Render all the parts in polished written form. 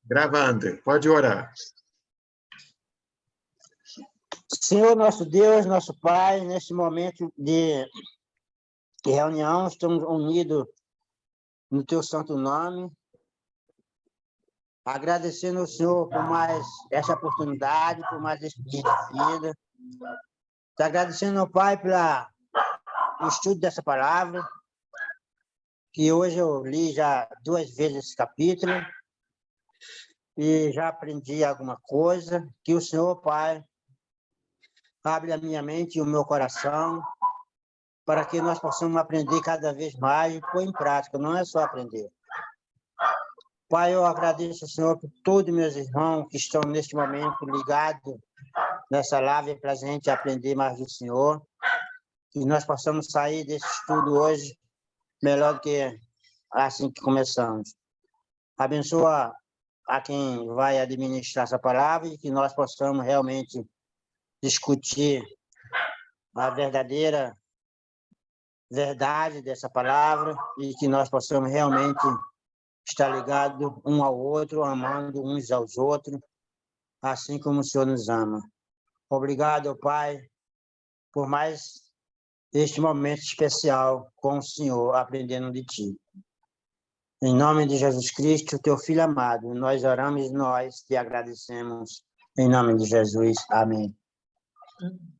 Gravando, pode orar. Senhor, nosso Deus, nosso Pai, nesse momento de reunião, estamos unidos no Teu santo nome, agradecendo ao Senhor por mais essa oportunidade, por mais esse dia de vida. Te agradecendo ao Pai pelo estudo dessa palavra, que hoje eu li já 2 vezes esse capítulo, e já aprendi alguma coisa, que o Senhor, Pai, abre a minha mente e o meu coração, para que nós possamos aprender cada vez mais e pôr em prática, não é só aprender. Pai, eu agradeço ao Senhor por todos meus irmãos que estão neste momento ligados nessa live para a gente aprender mais do Senhor, que nós possamos sair desse estudo hoje melhor do que assim que começamos. Abençoa a quem vai administrar essa palavra e que nós possamos realmente discutir a verdadeira verdade dessa palavra e que nós possamos realmente estar ligados um ao outro, amando uns aos outros, assim como o Senhor nos ama. Obrigado, Pai, por mais este momento especial com o Senhor, aprendendo de Ti. Em nome de Jesus Cristo, Teu Filho amado, nós oramos e nós te agradecemos. Em nome de Jesus. Amém.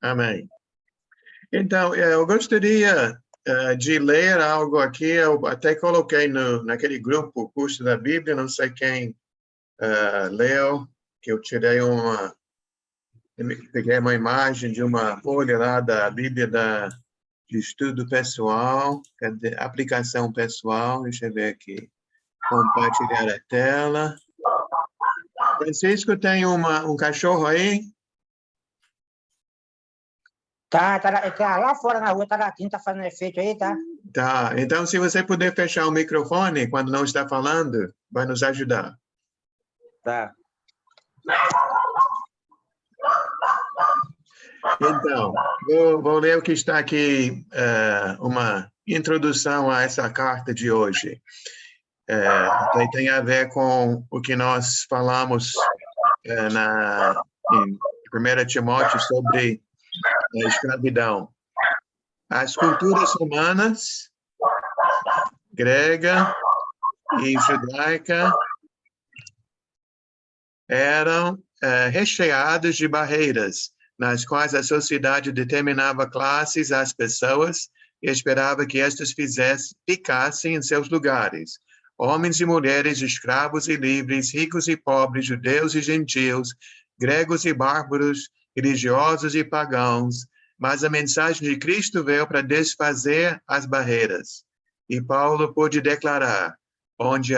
Amém. Então, eu gostaria de ler algo aqui, eu até coloquei naquele grupo, o curso da Bíblia, não sei quem leu, que eu tirei peguei uma imagem de uma folha lá da Bíblia de estudo pessoal, aplicação pessoal, deixa eu ver aqui, compartilhar a tela. Francisco, tem um cachorro aí? Tá lá fora na rua, tá latindo, tá fazendo efeito aí, tá? Tá, então se você puder fechar o microfone quando não está falando, vai nos ajudar. Tá. Então, vou ler o que está aqui, uma introdução a essa carta de hoje. Tem a ver com o que nós falamos em 1 Timóteo sobre a escravidão. As culturas humanas, grega e judaica, eram recheadas de barreiras, nas quais a sociedade determinava classes às pessoas e esperava que estas ficassem em seus lugares. Homens e mulheres, escravos e livres, ricos e pobres, judeus e gentios, gregos e bárbaros, religiosos e pagãos. Mas a mensagem de Cristo veio para desfazer as barreiras. E Paulo pôde declarar, onde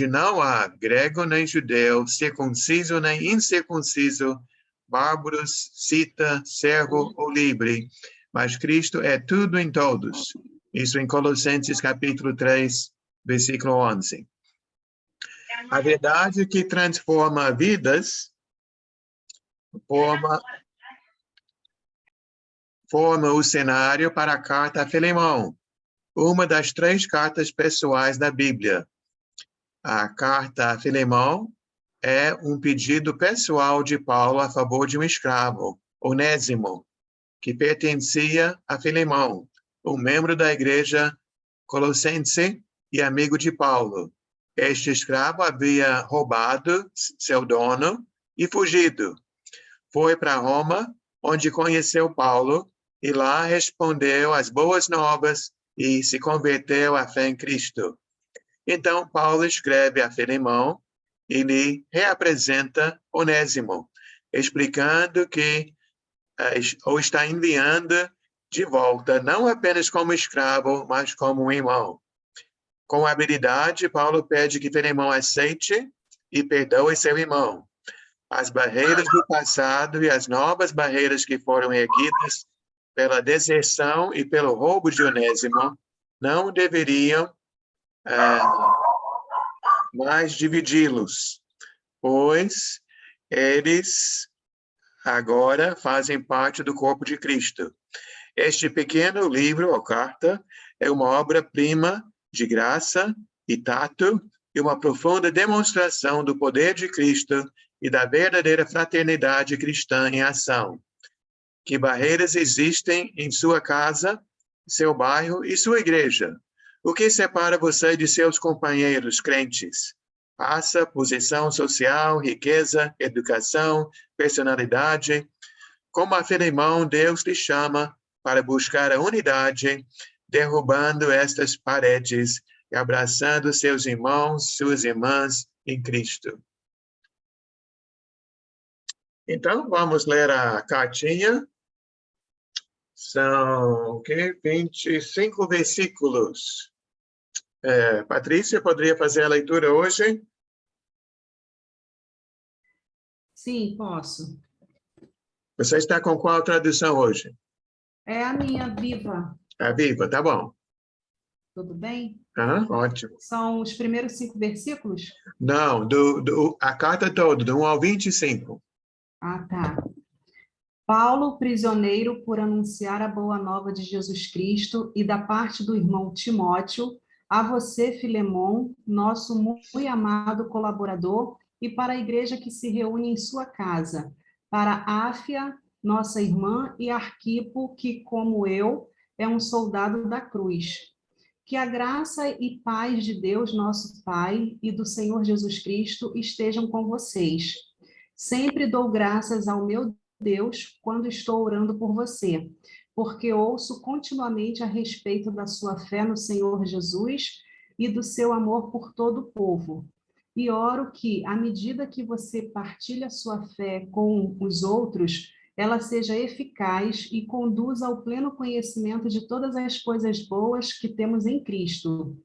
não há grego nem judeu, circunciso nem incircunciso, bárbaros, cita, servo ou livre, mas Cristo é tudo em todos. Isso em Colossenses capítulo 3, versículo 11. A verdade que transforma vidas forma o cenário para a carta a Filemão, uma das 3 cartas pessoais da Bíblia. A carta a Filemão é um pedido pessoal de Paulo a favor de um escravo, Onésimo, que pertencia a Filemão, um membro da igreja colossense e amigo de Paulo. Este escravo havia roubado seu dono e fugido. Foi para Roma, onde conheceu Paulo, e lá respondeu às boas novas e se converteu à fé em Cristo. Então, Paulo escreve a Filemão e lhe reapresenta Onésimo, explicando que o está enviando de volta, não apenas como escravo, mas como um irmão. Com habilidade, Paulo pede que Filemão aceite e perdoe seu irmão. As barreiras do passado e as novas barreiras que foram erguidas pela deserção e pelo roubo de Onésimo não deveriam mais dividi-los, pois eles agora fazem parte do corpo de Cristo. Este pequeno livro, ou carta, é uma obra-prima de graça e tato, e uma profunda demonstração do poder de Cristo e da verdadeira fraternidade cristã em ação. Que barreiras existem em sua casa, seu bairro e sua igreja? O que separa você de seus companheiros crentes? Raça, posição social, riqueza, educação, personalidade. Como a Filemão, Deus lhe chama para buscar a unidade, derrubando estas paredes e abraçando seus irmãos, suas irmãs em Cristo. Então, vamos ler a cartinha. São 25 versículos. Patrícia, poderia fazer a leitura hoje? Sim, posso. Você está com qual tradução hoje? É a minha Viva. A Viva, tá bom. Tudo bem? Ótimo. São os primeiros 5 versículos? Não, a carta toda, do 1 ao 25. Ah, tá. Paulo, prisioneiro por anunciar a boa nova de Jesus Cristo e da parte do irmão Timóteo, a você, Filemon, nosso muito amado colaborador, e para a igreja que se reúne em sua casa, para Áfia, nossa irmã, e Arquipo, que, como eu, é um soldado da cruz. Que a graça e paz de Deus, nosso Pai, e do Senhor Jesus Cristo estejam com vocês. Sempre dou graças ao meu Deus quando estou orando por você, porque ouço continuamente a respeito da sua fé no Senhor Jesus e do seu amor por todo o povo. E oro que, à medida que você partilha sua fé com os outros, ela seja eficaz e conduza ao pleno conhecimento de todas as coisas boas que temos em Cristo.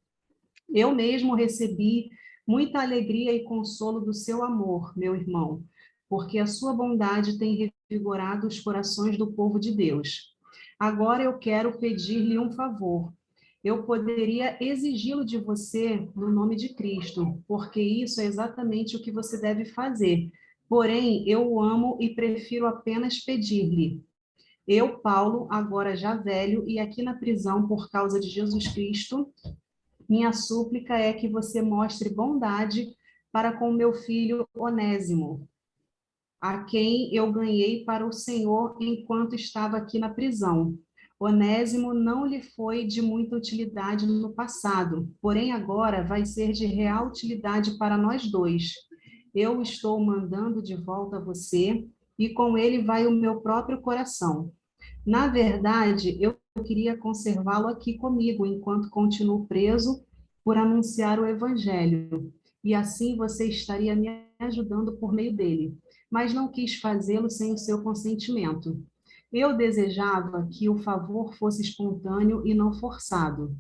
Eu mesmo recebi muita alegria e consolo do seu amor, meu irmão, porque a sua bondade tem revigorado os corações do povo de Deus. Agora eu quero pedir-lhe um favor. Eu poderia exigi-lo de você no nome de Cristo, porque isso é exatamente o que você deve fazer. Porém, eu o amo e prefiro apenas pedir-lhe. Eu, Paulo, agora já velho e aqui na prisão por causa de Jesus Cristo, minha súplica é que você mostre bondade para com meu filho Onésimo, a quem eu ganhei para o Senhor enquanto estava aqui na prisão. Onésimo não lhe foi de muita utilidade no passado, porém agora vai ser de real utilidade para nós dois. Eu estou mandando de volta a você, e com ele vai o meu próprio coração. Na verdade, eu queria conservá-lo aqui comigo, enquanto continuo preso por anunciar o Evangelho, e assim você estaria me ajudando por meio dele, mas não quis fazê-lo sem o seu consentimento. Eu desejava que o favor fosse espontâneo e não forçado.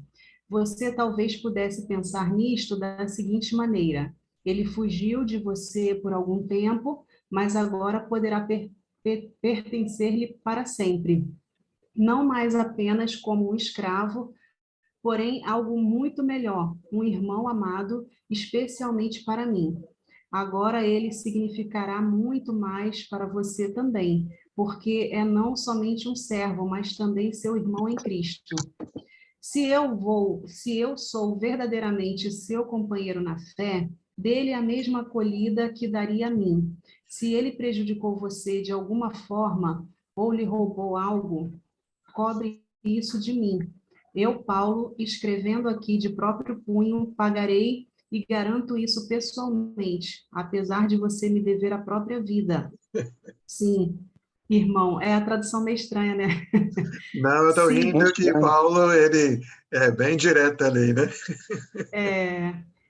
Você talvez pudesse pensar nisto da seguinte maneira: ele fugiu de você por algum tempo, mas agora poderá pertencer-lhe para sempre. Não mais apenas como um escravo, porém algo muito melhor, um irmão amado, especialmente para mim. Agora ele significará muito mais para você também, porque é não somente um servo, mas também seu irmão em Cristo. Se eu sou verdadeiramente seu companheiro na fé, dele a mesma acolhida que daria a mim. Se ele prejudicou você de alguma forma ou lhe roubou algo, cobre isso de mim. Eu, Paulo, escrevendo aqui de próprio punho, pagarei e garanto isso pessoalmente, apesar de você me dever a própria vida. Sim, irmão, é a tradução meio estranha, né? Não, eu estou Sim, rindo que Paulo, ele é bem direto ali, né?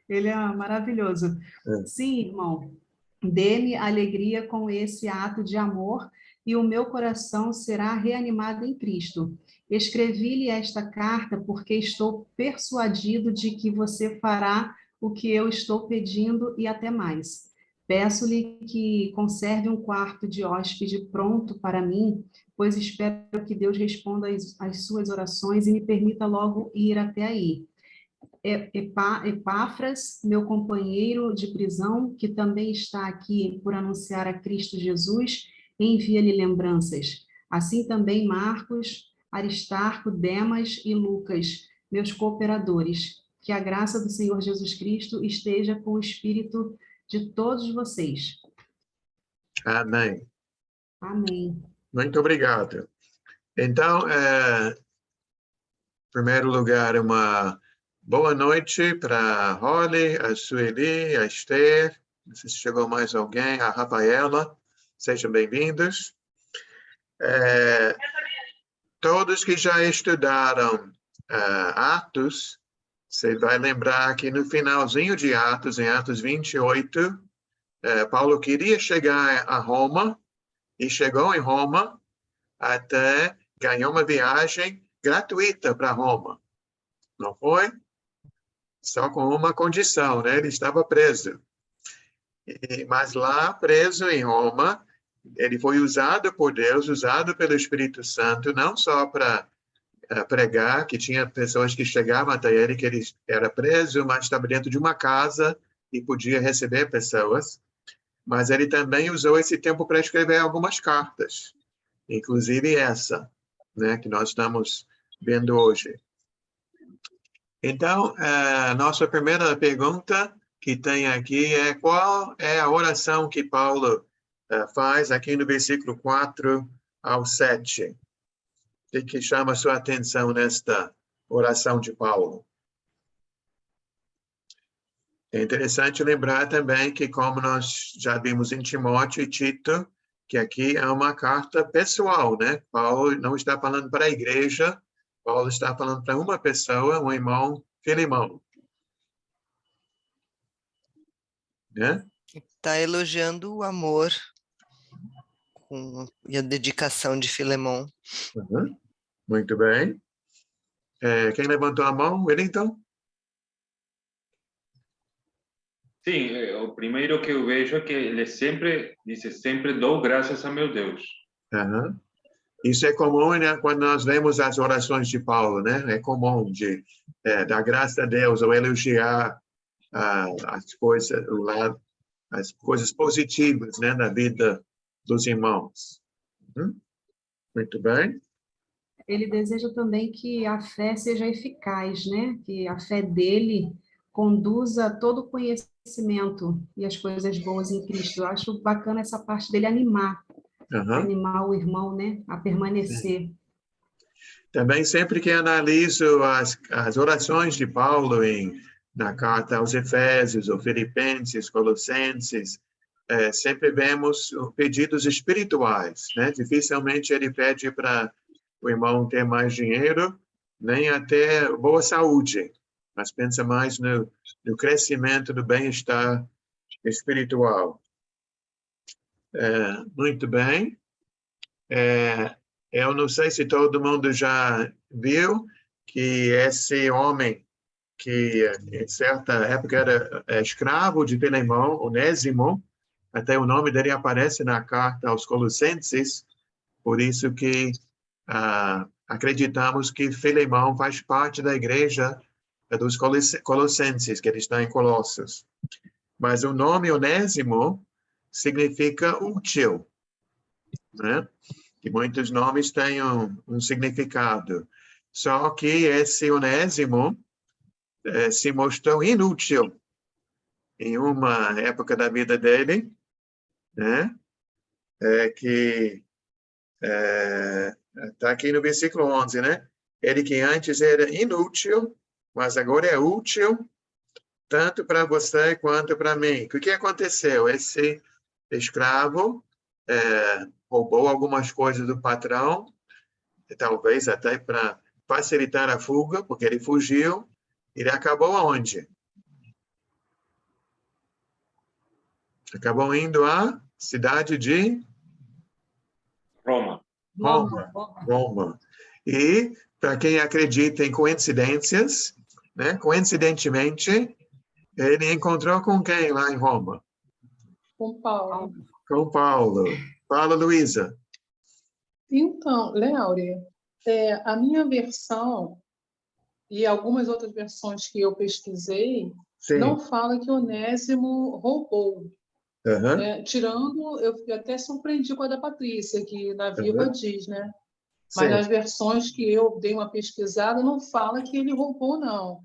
ele é maravilhoso. É. Sim, irmão, dê-me alegria com esse ato de amor e o meu coração será reanimado em Cristo. Escrevi-lhe esta carta porque estou persuadido de que você fará o que eu estou pedindo e até mais. Peço-lhe que conserve um quarto de hóspede pronto para mim, pois espero que Deus responda às suas orações e me permita logo ir até aí. Epáfras, meu companheiro de prisão, que também está aqui por anunciar a Cristo Jesus, envia-lhe lembranças. Assim também Marcos, Aristarco, Demas e Lucas, meus cooperadores. Que a graça do Senhor Jesus Cristo esteja com o espírito de todos vocês. Amém. Amém. Muito obrigado. Então, em primeiro lugar, uma boa noite para a Holly, a Sueli, a Esther, não sei se chegou mais alguém, a Rafaela, sejam bem-vindos. Todos que já estudaram Atos, você vai lembrar que no finalzinho de Atos, em Atos 28, Paulo queria chegar a Roma, e chegou em Roma, até ganhou uma viagem gratuita para Roma. Não foi? Só com uma condição, né? Ele estava preso. Mas lá, preso em Roma, ele foi usado por Deus, usado pelo Espírito Santo, não só para pregar, que tinha pessoas que chegavam até ele, que ele era preso, mas estava dentro de uma casa e podia receber pessoas. Mas ele também usou esse tempo para escrever algumas cartas, inclusive essa, né, que nós estamos vendo hoje. Então, a nossa primeira pergunta que tem aqui é: qual é a oração que Paulo faz aqui no versículo 4 ao 7? O que chama a sua atenção nesta oração de Paulo? É interessante lembrar também que, como nós já vimos em Timóteo e Tito, que aqui é uma carta pessoal, né? Paulo não está falando para a igreja, Paulo está falando para uma pessoa, um irmão, Filemão. Né? Está elogiando o amor e a dedicação de Filemão. Uhum. Muito bem. Quem levantou a mão? Wellington? Sim, o primeiro que eu vejo é que ele sempre dou graças a meu Deus. Uhum. Isso é comum, né, quando nós lemos as orações de Paulo, né? É comum de dar graças a Deus ou elogiar as coisas positivas, né, na vida dos irmãos. Muito bem. Ele deseja também que a fé seja eficaz, né? Que a fé dele conduza todo o conhecimento e as coisas boas em Cristo. Eu acho bacana essa parte dele animar o irmão, né? A permanecer. Sim. Também sempre que analiso as orações de Paulo na carta aos Efésios, ou Filipenses, Colossenses, sempre vemos pedidos espirituais, né? Dificilmente ele pede para o irmão ter mais dinheiro, nem até boa saúde, mas pensa mais no crescimento do bem-estar espiritual. Muito bem. Eu não sei se todo mundo já viu que esse homem, que em certa época era escravo de Filemão, Onésimo, até o nome dele aparece na carta aos Colossenses, por isso que acreditamos que Filemão faz parte da igreja dos Colossenses, que ele está em Colossos. Mas o nome Onésimo significa útil, né? Que muitos nomes têm um significado. Só que esse Onésimo se mostrou inútil em uma época da vida dele, né? Que está aqui no versículo 11, né? Ele que antes era inútil, mas agora é útil, tanto para você quanto para mim. O que aconteceu? Esse escravo roubou algumas coisas do patrão, talvez até para facilitar a fuga, porque ele fugiu. Ele acabou aonde? Acabou indo à cidade de Roma. Roma. E, para quem acredita em coincidências, né, coincidentemente, ele encontrou com quem lá em Roma? Com Paulo. Com Paulo. Fala, Luísa. Então, Léuria, a minha versão e algumas outras versões que eu pesquisei não fala que Onésimo roubou. Tirando, eu até surpreendi com a da Patrícia, que na Viva diz, né? Mas nas versões que eu dei uma pesquisada, não fala que ele roubou, não.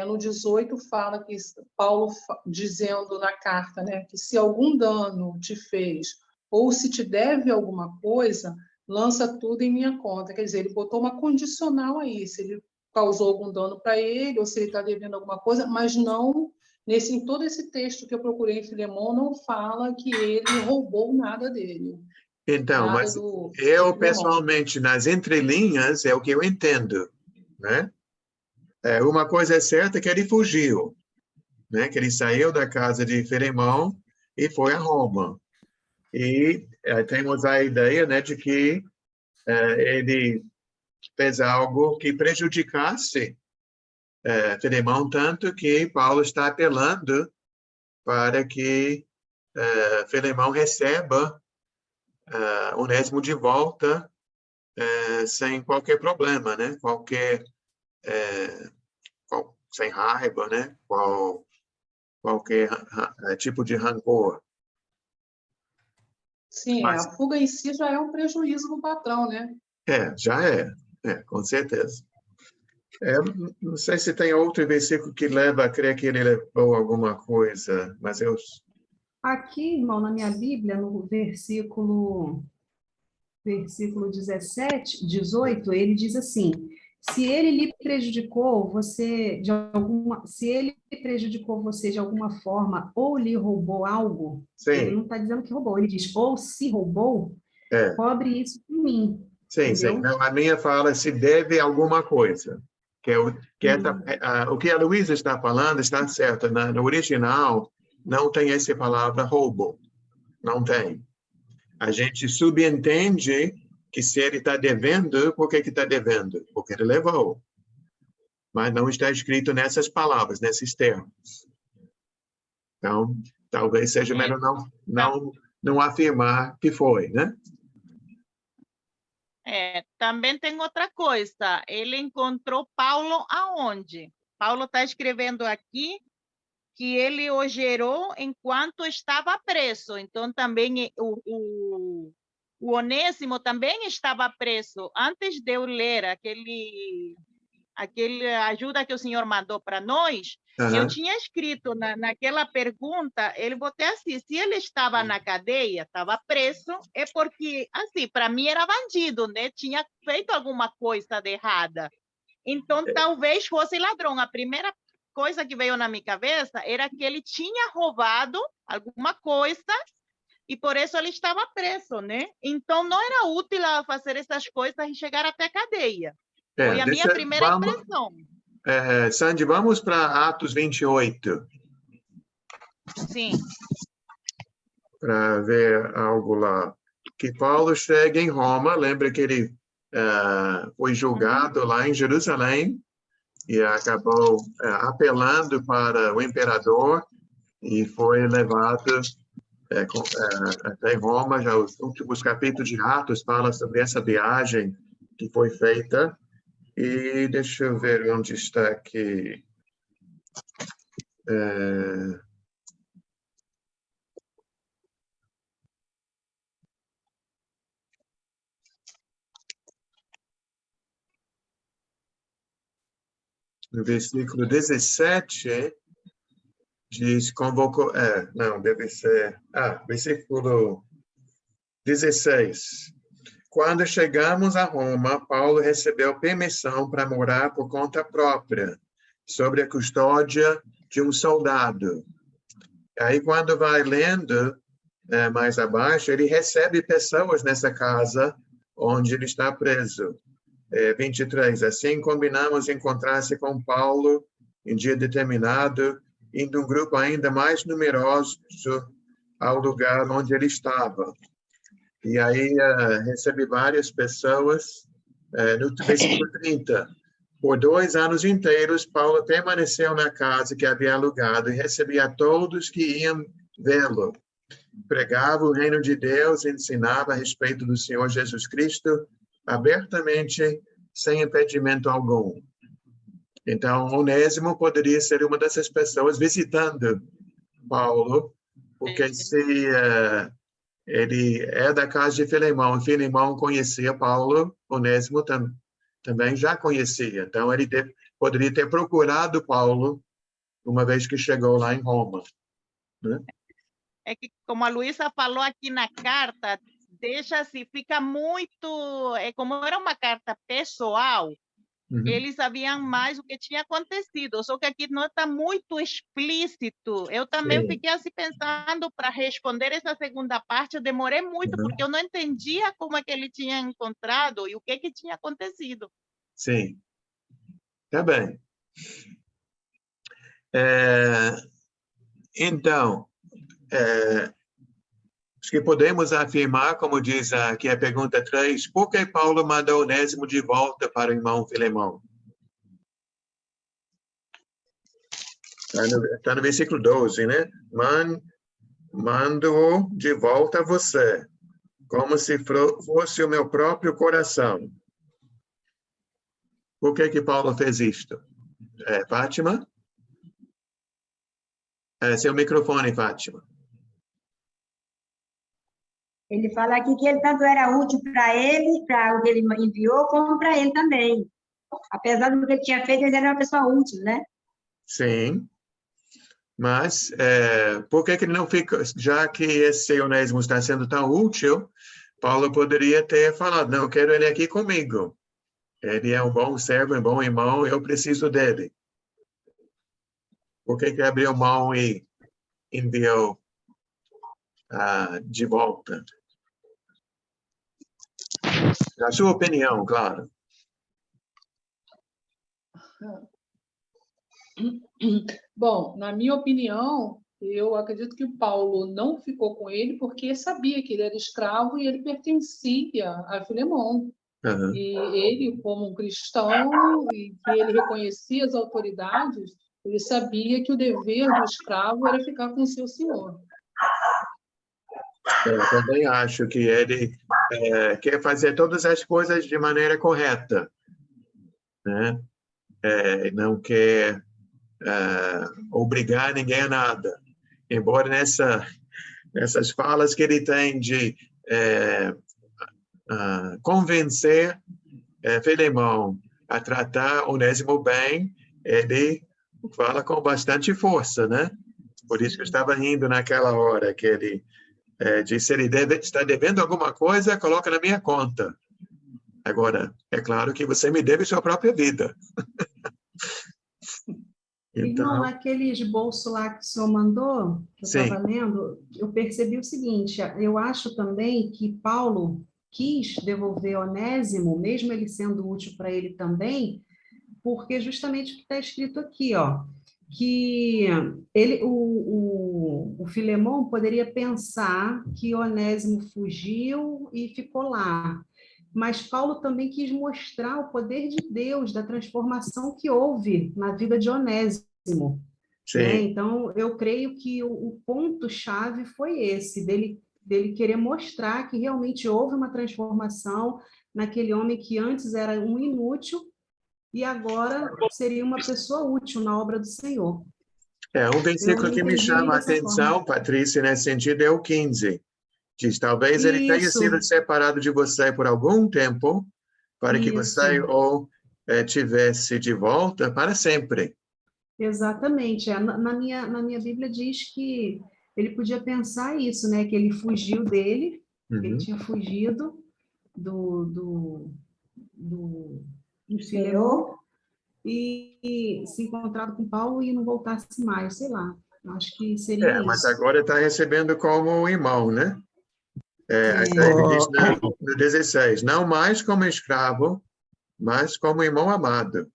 no 18 fala que Paulo dizendo na carta, né, que se algum dano te fez ou se te deve alguma coisa, lança tudo em minha conta. Quer dizer, ele botou uma condicional aí, se ele causou algum dano para ele ou se ele está devendo alguma coisa, mas não em todo esse texto que eu procurei em Filemão não fala que ele roubou nada dele. Então, nada mas do eu, Filemão. pessoalmente, nas entrelinhas, é o que eu entendo, né? Uma coisa é certa, que ele fugiu, né? Que ele saiu da casa de Filemão e foi a Roma. E temos a ideia, né, de que ele fez algo que prejudicasse Filemão, tanto que Paulo está apelando para que Filemão receba Onésimo de volta sem qualquer problema, né? Sem raiva, né? Qualquer tipo de rancor. Sim, Mas, a fuga em si já é um prejuízo do patrão, né? já com certeza. Não sei se tem outro versículo que leva a crer que ele levou alguma coisa, mas eu... Aqui, irmão, na minha Bíblia, no versículo 17, 18, ele diz assim: se ele lhe prejudicou você de alguma forma ou lhe roubou algo, ele Sim, não está dizendo que roubou, ele diz, ou se roubou, cobre isso por mim. sim. Então, a minha fala se deve alguma coisa. O que a Luísa está falando está certo. No original, não tem essa palavra roubo. Não tem. A gente subentende que se ele está devendo, por que está devendo? Porque ele levou. Mas não está escrito nessas palavras, nesses termos. Então, talvez seja melhor não afirmar que foi, né? Também tem outra coisa. Ele encontrou Paulo aonde? Paulo está escrevendo aqui que ele o gerou enquanto estava preso. Então, também o Onésimo também estava preso. Antes de eu ler aquele ajuda que o senhor mandou para nós, eu tinha escrito naquela pergunta, ele botei assim, se ele estava na cadeia, estava preso, é porque, assim, para mim era bandido, né? Tinha feito alguma coisa de errada. Então, talvez fosse ladrão. A primeira coisa que veio na minha cabeça era que ele tinha roubado alguma coisa e por isso ele estava preso, né? Então, não era útil fazer essas coisas e chegar até a cadeia. Foi a minha primeira impressão. Sandy, vamos para Atos 28. Sim. Para ver algo lá. Que Paulo chega em Roma, lembra que ele foi julgado lá em Jerusalém e acabou apelando para o imperador e foi levado até Roma. Já os últimos capítulos de Atos falam sobre essa viagem que foi feita. E deixa eu ver onde está aqui. No versículo 17, diz, convocou... não, deve ser... versículo 16. Quando chegamos a Roma, Paulo recebeu permissão para morar por conta própria, sob a custódia de um soldado. Aí, quando vai lendo mais abaixo, ele recebe pessoas nessa casa onde ele está preso. 23. Assim, combinamos encontrar-se com Paulo em dia determinado, indo um grupo ainda mais numeroso ao lugar onde ele estava. E aí recebe várias pessoas. No versículo 30. Por 2 anos inteiros, Paulo permaneceu na casa que havia alugado e recebia todos que iam vê-lo. Pregava o reino de Deus, ensinava a respeito do Senhor Jesus Cristo, abertamente, sem impedimento algum. Então, Onésimo poderia ser uma dessas pessoas visitando Paulo, porque se ele é da casa de Filemão, Filemão conhecia Paulo, Onésimo também já conhecia. Então, ele poderia ter procurado Paulo uma vez que chegou lá em Roma, né? É que, como a Luísa falou aqui na carta, deixa assim, fica muito... como era uma carta pessoal, eles sabiam mais o que tinha acontecido, só que aqui não está muito explícito. Eu também fiquei assim pensando para responder essa segunda parte, eu demorei muito, porque eu não entendia como é que ele tinha encontrado e o que tinha acontecido. Sim, tá bem. Então, acho que podemos afirmar, como diz aqui a pergunta 3, por que Paulo mandou Onésimo de volta para o irmão Filemão? Está no versículo 12, né? Mando-o de volta a você, como se fosse o meu próprio coração. Por que Paulo fez isto? Fátima? Seu microfone, Fátima. Ele fala aqui que ele tanto era útil para ele, para o que ele enviou, como para ele também. Apesar do que ele tinha feito, ele era uma pessoa útil, né? Sim. Mas por que ele não fica, já que esse Onésimo está sendo tão útil, Paulo poderia ter falado, não, eu quero ele aqui comigo. Ele é um bom servo, um bom irmão, eu preciso dele. Por que abriu mão e enviou de volta? Na sua opinião, claro. Bom, na minha opinião, eu acredito que Paulo não ficou com ele porque sabia que ele era escravo e ele pertencia a Filemão. Uhum. E ele, como um cristão, e que ele reconhecia as autoridades, ele sabia que o dever do escravo era ficar com o seu senhor. Eu também acho que ele quer fazer todas as coisas de maneira correta, né? Não quer obrigar ninguém a nada. Embora nessas falas que ele tem de convencer Filemão a tratar Onésimo bem, ele fala com bastante força, né? Por isso que eu estava rindo naquela hora, que ele disse, se ele está devendo alguma coisa, coloca na minha conta. Agora, é claro que você me deve sua própria vida. Então, naquele esboço lá que o senhor mandou, que eu estava lendo, eu percebi o seguinte, eu acho também que Paulo quis devolver Onésimo, mesmo ele sendo útil para ele também, porque justamente o que está escrito aqui, ó, que o Filemão poderia pensar que Onésimo fugiu e ficou lá, mas Paulo também quis mostrar o poder de Deus, da transformação que houve na vida de Onésimo. Né? Então, eu creio que o ponto-chave foi esse, dele querer mostrar que realmente houve uma transformação naquele homem que antes era um inútil e agora seria uma pessoa útil na obra do Senhor. Um versículo que me chama a atenção, Patrícia, nesse sentido, é o 15. Diz, talvez ele tenha sido separado de você por algum tempo, para que você o tivesse de volta para sempre. Exatamente. Na minha Bíblia diz que ele podia pensar isso, né? Que ele fugiu dele, ele tinha fugido do Filemão e se encontrado com Paulo e não voltasse mais, sei lá. Acho que seria isso. Mas agora está recebendo como irmão, né? Ele diz no 16, não mais como escravo, mas como irmão amado.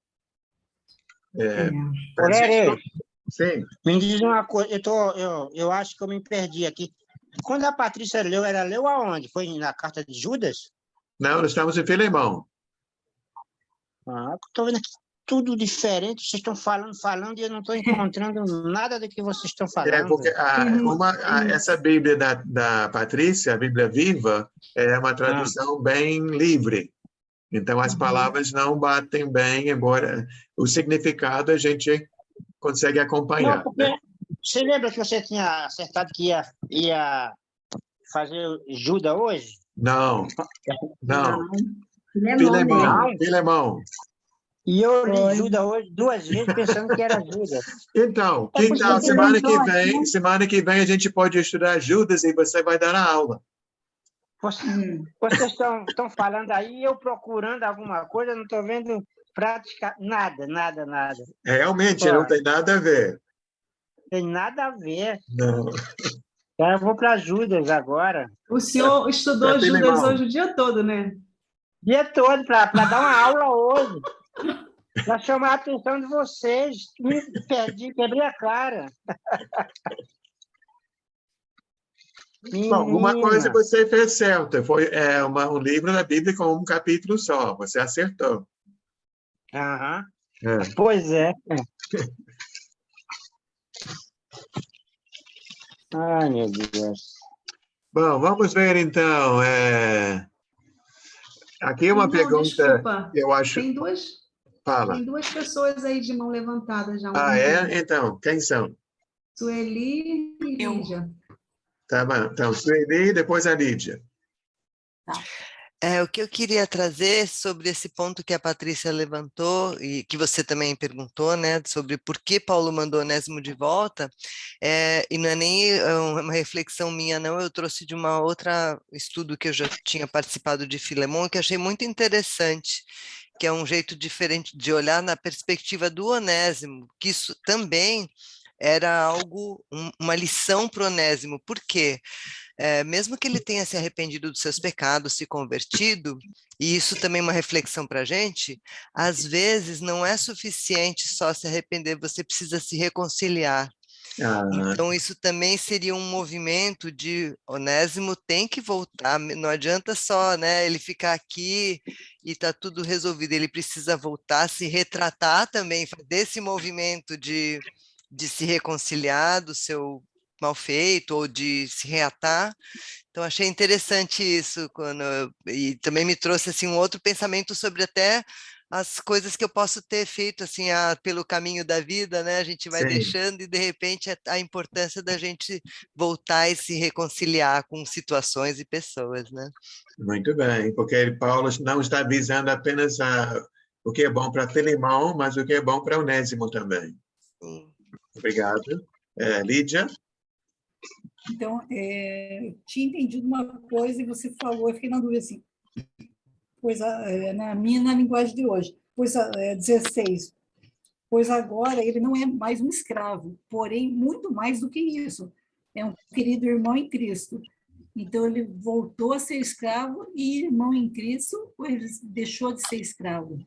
Sim. Me diz uma coisa, eu acho que eu me perdi aqui. Quando a Patrícia leu, ela leu aonde? Foi na carta de Judas? Não, nós estamos em Filemão. Estou vendo aqui tudo diferente, vocês estão falando e eu não estou encontrando nada do que vocês estão falando. Porque essa Bíblia da Patrícia, a Bíblia Viva, é uma tradução bem livre. Então, as palavras não batem bem, embora o significado a gente consegue acompanhar. Não, porque você lembra que você tinha acertado que ia fazer Judas hoje? Não. Filemão. Filemão. E eu li Judas hoje 2 vezes pensando que era Judas. Então, É porque quintal, você levantou aqui. semana que vem a gente pode estudar Judas e você vai dar a aula. Vocês estão falando aí, eu procurando alguma coisa, não estou vendo prática, nada. Realmente, não tem nada a ver. Tem nada a ver. Não. Então, eu vou para Judas agora. O senhor estudou Judas hoje o dia todo, né? Dia todo, para dar uma aula hoje. Para chamar a atenção de vocês. Me perdi, quebrei a cara. Bom, uma coisa você fez certo. Foi um livro da Bíblia com um capítulo só. Você acertou. Aham. Pois é. Ai, meu Deus. Bom, vamos ver então. Aqui é uma pergunta. Desculpa. Eu acho. Tem duas pessoas aí de mão levantada já. Então, quem são? Sueli e Lídia. Tá bom. Então, Sueli e depois a Lídia. Tá. O que eu queria trazer sobre esse ponto que a Patrícia levantou e que você também perguntou, né, sobre por que Paulo mandou Onésimo de volta, e não é nem uma reflexão minha, não, eu trouxe de uma outra estudo que eu já tinha participado de Filemon, que achei muito interessante, que é um jeito diferente de olhar na perspectiva do Onésimo, que isso também era algo, uma lição para o Onésimo. Por quê? Mesmo que ele tenha se arrependido dos seus pecados, se convertido, e isso também é uma reflexão para a gente, às vezes não é suficiente só se arrepender, você precisa se reconciliar. Então isso também seria um movimento de Onésimo tem que voltar, não adianta só, né, ele ficar aqui e está tudo resolvido, ele precisa voltar, se retratar também, fazer esse movimento de se reconciliar do seu mal feito ou de se reatar. Então achei interessante isso e também me trouxe assim um outro pensamento sobre até as coisas que eu posso ter feito assim pelo caminho da vida, né? A gente vai deixando e de repente a importância da gente voltar e se reconciliar com situações e pessoas, né? Muito bem, porque Paulo não está visando apenas o que é bom para Filemão, mas o que é bom para Onésimo também. Obrigado. Lídia? Então, eu tinha entendido uma coisa e você falou, eu fiquei na dúvida assim, na linguagem de hoje, 16, pois agora ele não é mais um escravo, porém, muito mais do que isso, é um querido irmão em Cristo. Então, ele voltou a ser escravo e irmão em Cristo, ou ele deixou de ser escravo?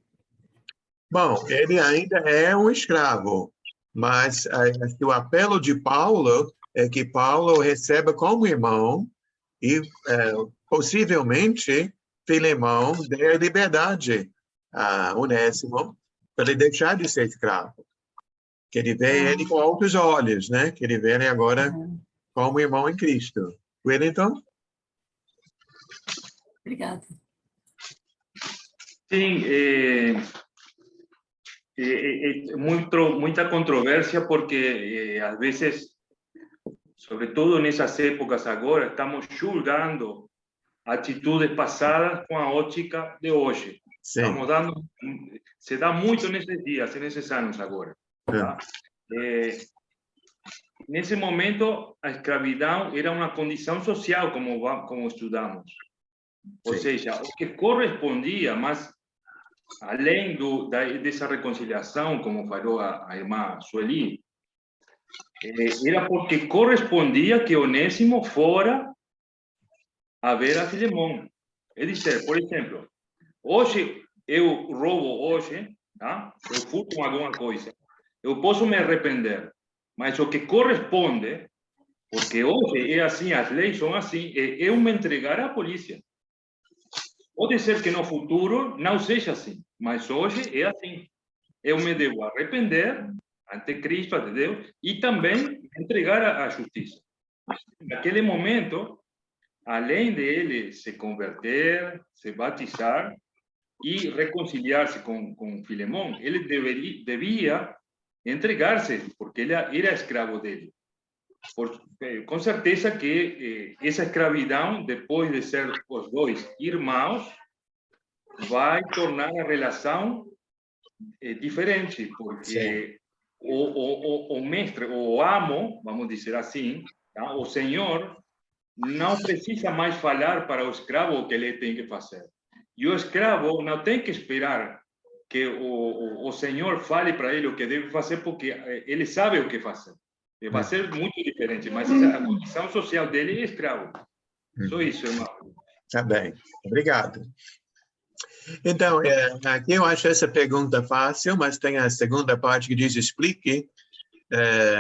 Bom, ele ainda é um escravo, mas o apelo de Paulo é que Paulo receba como irmão e, possivelmente, Filemão dê liberdade a Onésimo para ele deixar de ser escravo. Que ele vê ele com outros olhos, né? Que ele vê ele agora como irmão em Cristo. Wellington? Obrigada. Sim, muita controvérsia porque às vezes, sobretudo nessas épocas agora, estamos julgando atitudes passadas com a ótica de hoje. Estamos se dá muito nesses dias, nesses anos agora. Tá? Nesse momento, a escravidão era uma condição social, como estudamos. Ou seja, o que correspondia, mas além dessa reconciliação, como falou a irmã Sueli, era porque correspondia que Onésimo fora a ver a Filemão. É dizer, por exemplo, hoje eu roubo hoje, tá? Eu furto alguma coisa, eu posso me arrepender, mas o que corresponde, porque hoje é assim, as leis são assim, é eu me entregar à polícia. Pode ser que no futuro não seja assim, mas hoje é assim. Eu me devo arrepender ante Cristo, ante Deus, e também entregar à justiça. Naquele momento, além de ele se converter, se batizar e reconciliar-se com Filemão, ele devia entregar-se, porque ele era escravo dele. Com certeza que essa escravidão, depois de ser os dois irmãos, vai tornar a relação diferente, porque o mestre, o amo, vamos dizer assim, tá? O senhor não precisa mais falar para o escravo o que ele tem que fazer. E o escravo não tem que esperar que o senhor fale para ele o que deve fazer, porque ele sabe o que fazer. Vai ser muito diferente, mas a condição social dele é escravo. Só isso, irmão. Tá bem, obrigado. Então, aqui eu acho essa pergunta fácil, mas tem a segunda parte que diz, explique.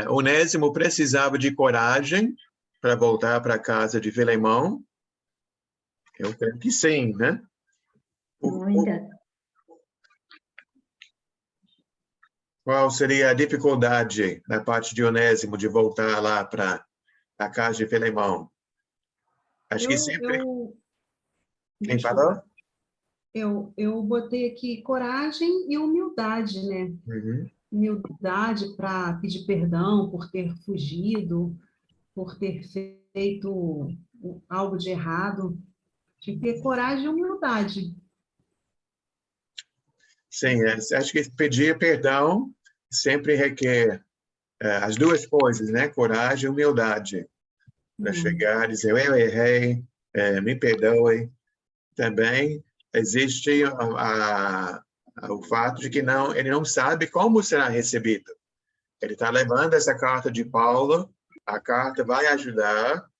Onésimo precisava de coragem para voltar para a casa de Filemão? Eu creio que sim, né? Muita. Qual seria a dificuldade da parte de Onésimo de voltar lá para a casa de Filemão? Acho que sempre... Quem falou? Eu botei aqui coragem e humildade, né? Uhum. Humildade para pedir perdão por ter fugido, por ter feito algo de errado. Tinha que ter coragem e humildade. Sim, acho que pedir perdão sempre requer as duas coisas, né? Coragem e humildade. Para chegar e dizer, eu errei, me perdoe. Também existe o fato de que ele não sabe como será recebido. Ele está levando essa carta de Paulo, a carta vai ajudar,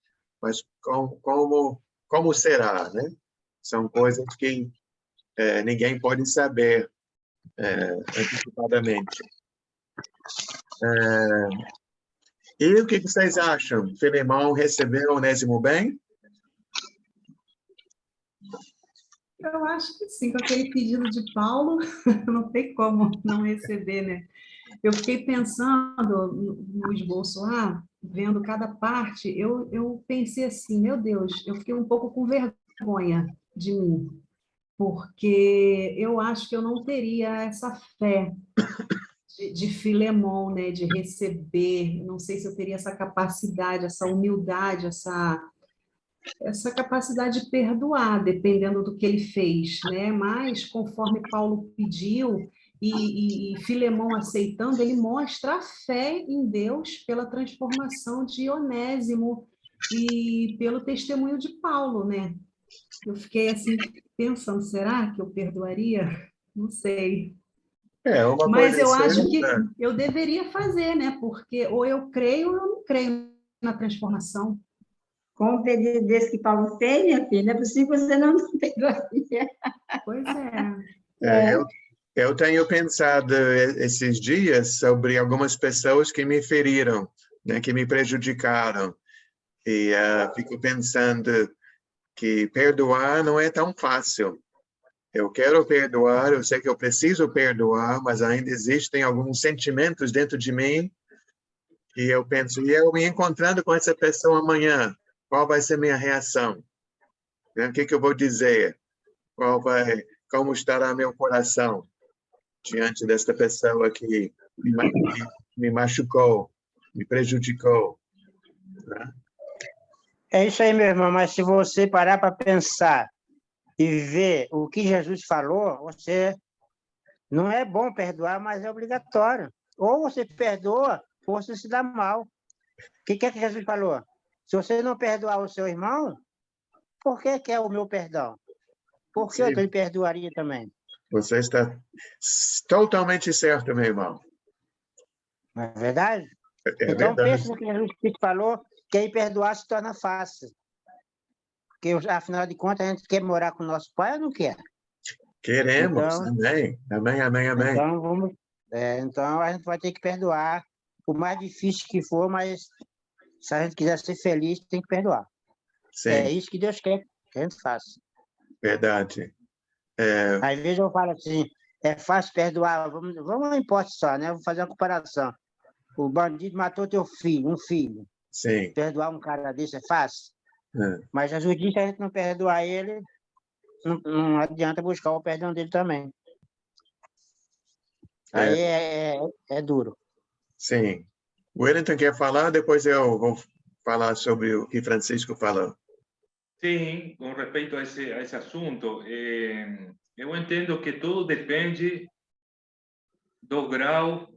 mas como será, né? São coisas que ninguém pode saber antecipadamente. E o que vocês acham? Filemão recebeu Onésimo bem? Eu acho que sim, com aquele pedido de Paulo, não tem como não receber, né? Eu fiquei pensando no esboço lá, vendo cada parte, eu pensei assim, meu Deus, eu fiquei um pouco com vergonha de mim, porque eu acho que eu não teria essa fé de Filemão, né, de receber, não sei se eu teria essa capacidade, essa humildade, essa capacidade de perdoar, dependendo do que ele fez, né? Mas, conforme Paulo pediu, e Filemão aceitando, ele mostra a fé em Deus pela transformação de Onésimo e pelo testemunho de Paulo, né? Eu fiquei assim, pensando, será que eu perdoaria? Não sei. Uma Mas coisa eu acho que certa. eu deveria fazer, né? Porque ou eu creio ou eu não creio na transformação. Com o pedido desse que Paulo fez, minha filha, é possível que você não perdoaria. Pois é. Eu tenho pensado esses dias sobre algumas pessoas que me feriram, né, que me prejudicaram. E fico pensando que perdoar não é tão fácil. Eu quero perdoar, eu sei que eu preciso perdoar, mas ainda existem alguns sentimentos dentro de mim e eu penso, e eu me encontrando com essa pessoa amanhã, qual vai ser minha reação? O que eu vou dizer? Como estará meu coração diante desta pessoa que me machucou, me prejudicou? Né? É isso aí, meu irmão, mas se você parar para pensar e ver o que Jesus falou, não é bom perdoar, mas é obrigatório. Ou você perdoa, ou você se dá mal. O que é que Jesus falou? Se você não perdoar o seu irmão, por que quer o meu perdão? Por que eu te perdoaria também? Você está totalmente certo, meu irmão. Não é verdade? verdade. Então, pense no que Jesus falou, que aí perdoar se torna fácil. Porque, afinal de contas, a gente quer morar com o nosso pai ou não quer? Queremos, então, amém. Então, a gente vai ter que perdoar, por mais difícil que for, mas se a gente quiser ser feliz, tem que perdoar. Sim. É isso que Deus quer que a gente faça. Verdade. Às vezes eu falo assim, é fácil perdoar, vamos uma hipótese só, né? Vou fazer uma comparação. O bandido matou teu filho, um filho. Sim. Perdoar um cara desse é fácil? Mas Jesus disse que a gente não perdoar ele, não adianta buscar o perdão dele também. Aí é duro. Sim. O Wellington quer falar, depois eu vou falar sobre o que Francisco falou. Sim, com respeito a esse assunto, eu entendo que tudo depende do grau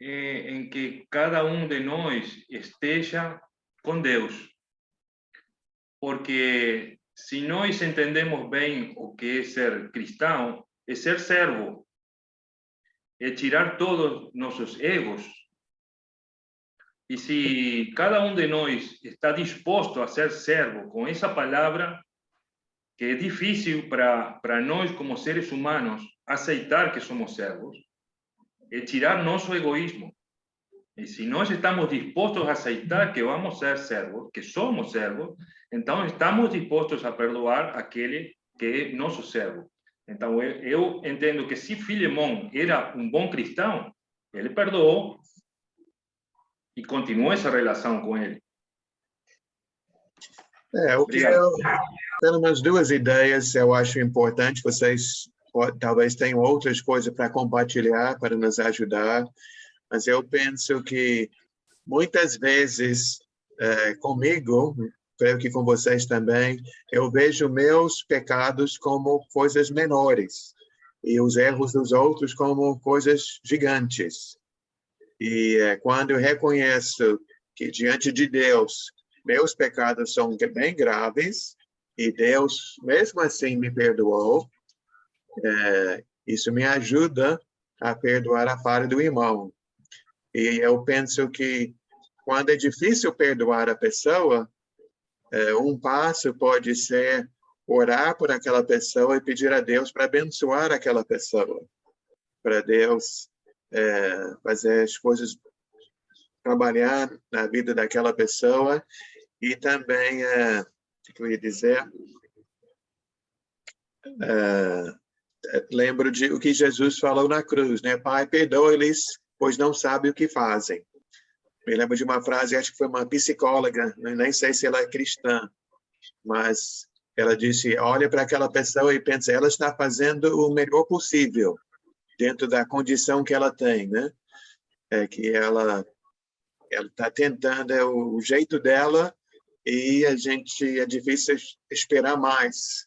em que cada um de nós esteja com Deus. Porque se nós entendemos bem o que é ser cristão, é ser servo, é tirar todos nossos egos. E se cada um de nós está disposto a ser servo com essa palavra, que é difícil para nós como seres humanos aceitar que somos servos, é tirar nosso egoísmo. E se nós estamos dispostos a aceitar que vamos ser servos, que somos servos, então estamos dispostos a perdoar aquele que é nosso servo. Então eu entendo que se Filemão era um bom cristão, ele perdoou e continuou essa relação com ele. O que pelo menos duas ideias eu acho importante. Vocês talvez tenham outras coisas para compartilhar, para nos ajudar, mas eu penso que muitas vezes comigo, creio que com vocês também, eu vejo meus pecados como coisas menores e os erros dos outros como coisas gigantes. E quando eu reconheço que diante de Deus meus pecados são bem graves e Deus mesmo assim me perdoou, isso me ajuda a perdoar a falha do irmão. E eu penso que quando é difícil perdoar a pessoa, um passo pode ser orar por aquela pessoa e pedir a Deus para abençoar aquela pessoa, para Deus fazer as coisas, trabalhar na vida daquela pessoa. E também, o que eu ia dizer? Lembro de o que Jesus falou na cruz, né? Pai, perdoa-lhes, pois não sabem o que fazem. Me lembro de uma frase, acho que foi uma psicóloga, nem sei se ela é cristã, mas ela disse, olha para aquela pessoa e pensa, ela está fazendo o melhor possível dentro da condição que ela tem, né? Que ela está tentando, o jeito dela, e é difícil esperar mais.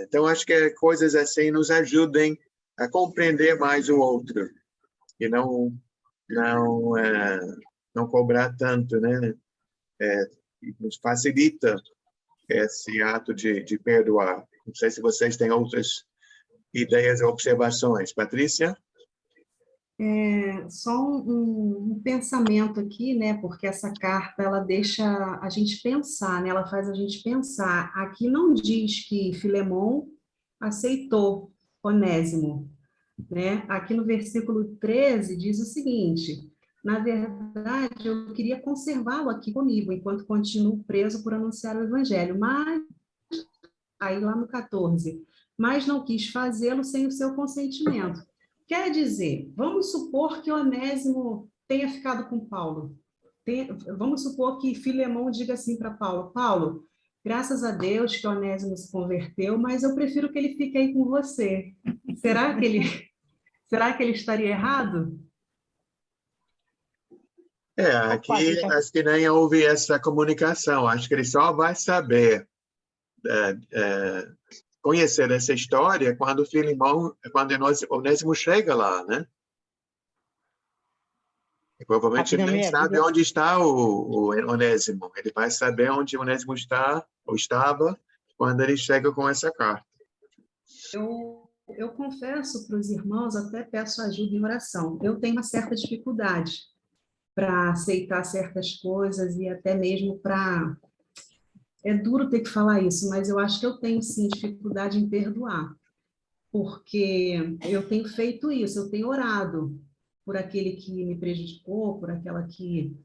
Então, acho que coisas assim nos ajudem a compreender mais o outro e não cobrar tanto, né? Nos facilita esse ato de perdoar. Não sei se vocês têm outras ideias ou observações. Patrícia? Só um pensamento aqui, né? Porque essa carta ela deixa a gente pensar, né? Ela faz a gente pensar. Aqui não diz que Filemão aceitou Onésimo, né? Aqui no versículo 13 diz o seguinte: na verdade, eu queria conservá-lo aqui comigo enquanto continuo preso por anunciar o evangelho, mas aí lá no 14, mas não quis fazê-lo sem o seu consentimento. Quer dizer, vamos supor que Onésimo tenha ficado com Paulo. Vamos supor que Filemão diga assim para Paulo, Paulo, graças a Deus que Onésimo se converteu, mas eu prefiro que ele fique aí com você. Será que ele estaria errado? Aqui acho que nem houve essa comunicação. Acho que ele só vai saber conhecer essa história quando Onésimo chega lá, né? E provavelmente ele nem sabe onde está o Onésimo. Ele vai saber onde Onésimo está ou estava quando ele chega com essa carta. Eu confesso para os irmãos, até peço ajuda em oração. Eu tenho uma certa dificuldade para aceitar certas coisas e até mesmo para... É duro ter que falar isso, mas eu acho que eu tenho, sim, dificuldade em perdoar, porque eu tenho feito isso, eu tenho orado por aquele que me prejudicou, por aquela que